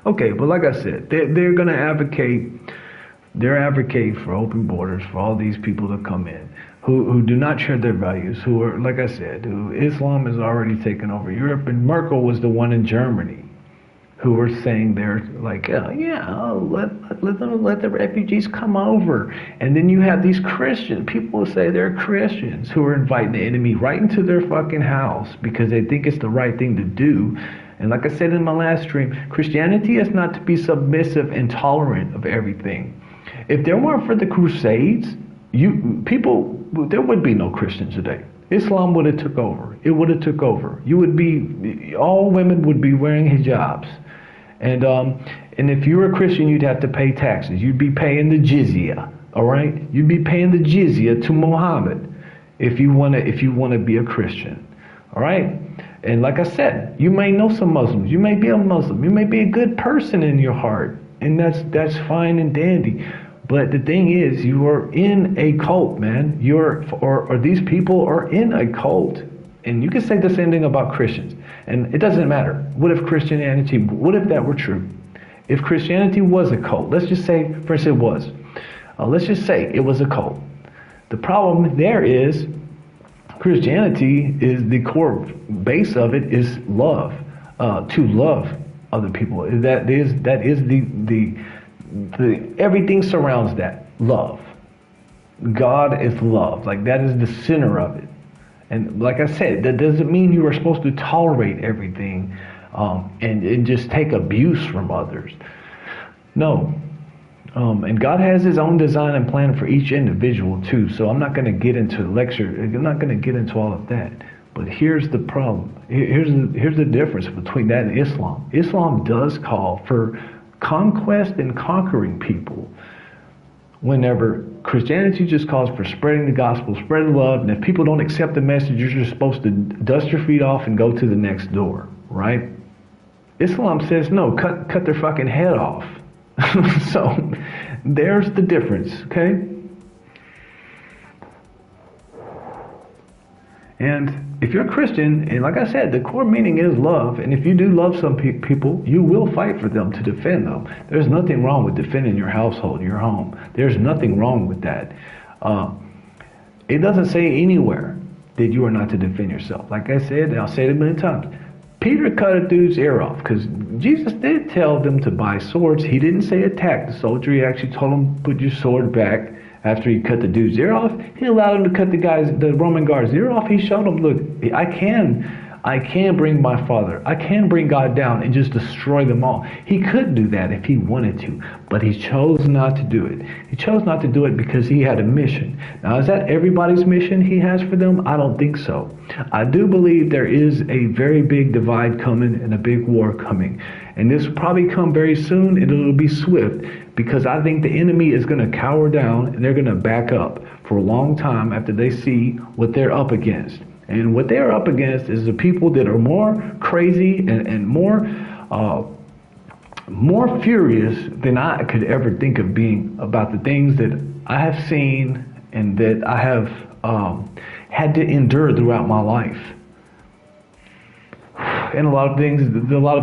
Okay, but like I said, they're going to advocate. They're advocating for open borders for all these people to come in who do not share their values, who are, like I said, who Islam has already taken over Europe, and Merkel was the one in Germany who were saying they're like, let the refugees come over. And then you have these Christians, people who say they're Christians, who are inviting the enemy right into their fucking house because they think it's the right thing to do. And like I said in my last stream, Christianity is not to be submissive and tolerant of everything. If there weren't for the Crusades, there would be no Christians today. Islam would have took over. It would have took over. All women would be wearing hijabs. And if you were a Christian, you'd have to pay taxes. You'd be paying the jizya, all right? You'd be paying the jizya to Muhammad if you want to be a Christian, all right? And like I said, you may know some Muslims. You may be a Muslim. You may be a good person in your heart, and that's fine and dandy. But the thing is, you are in a cult, man. Or these people are in a cult. And you can say the same thing about Christians. And it doesn't matter. What if that were true? If Christianity was a cult, let's just say, for instance, it was. Let's just say it was a cult. The problem there is Christianity is the core base of it is love, to love other people. That is the everything surrounds that love. God is love. Like that is the center of it. And like I said, that doesn't mean you are supposed to tolerate everything and just take abuse from others. No. And God has his own design and plan for each individual too. So I'm not going to get into I'm not going to get into all of that. But here's the problem. Here's the difference between that and Islam. Islam does call for conquest and conquering people. Whenever Christianity just calls for spreading the gospel, spreading love, and if people don't accept the message, you're just supposed to dust your feet off and go to the next door, right? Islam says no, cut their fucking head off. So there's the difference, okay? And if you're a Christian, and like I said, the core meaning is love, and if you do love some people, you will fight for them to defend them. There's nothing wrong with defending your household, your home. There's nothing wrong with that. It doesn't say anywhere that you are not to defend yourself. Like I said, and I'll say it a million times, Peter cut a dude's ear off because Jesus did tell them to buy swords. He didn't say attack the soldier. He actually told him, put your sword back. After he cut the dude's ear off, he allowed him to cut the Roman guard's ear off. He showed him, look, I can bring my Father. I can bring God down and just destroy them all. He could do that if he wanted to, but he chose not to do it. He chose not to do it because he had a mission. Now, is that everybody's mission he has for them? I don't think so. I do believe there is a very big divide coming and a big war coming. And this will probably come very soon, and it'll be swift, because I think the enemy is going to cower down and they're going to back up for a long time after they see what they're up against. And what they're up against is the people that are more crazy and more furious than I could ever think of being about the things that I have seen and that I have had to endure throughout my life. And a lot of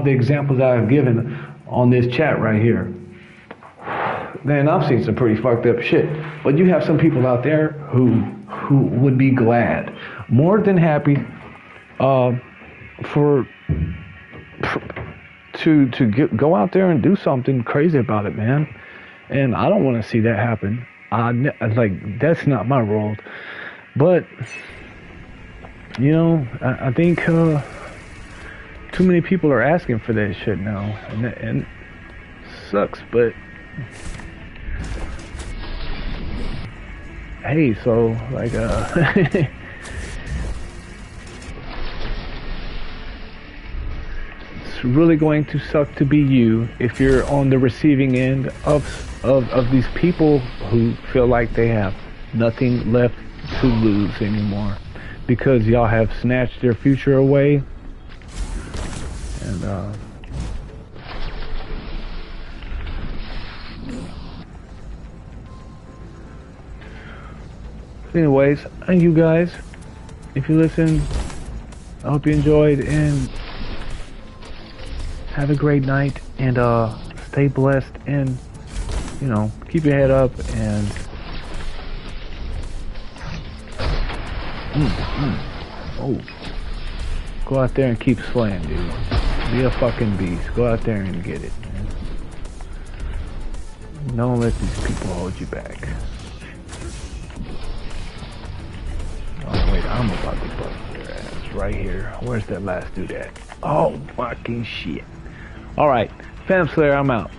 the examples I have given on this chat right here. Man, I've seen some pretty fucked up shit. But you have some people out there who would be glad, more than happy, to go out there and do something crazy about it, man. And I don't want to see that happen. That's not my world. But you know, I think too many people are asking for that shit now, and sucks. But hey, so like it's really going to suck to be you if you're on the receiving end of these people who feel like they have nothing left to lose anymore because y'all have snatched their future away. And Anyways, and you guys, if you listen, I hope you enjoyed and have a great night and stay blessed and keep your head up and oh, go out there and keep slaying, dude. Be a fucking beast. Go out there and get it, man. Don't let these people hold you back. Oh wait, I'm about to bust their ass right here. Where's that last dude at? Oh fucking shit. Alright, Phantom Slayer, I'm out.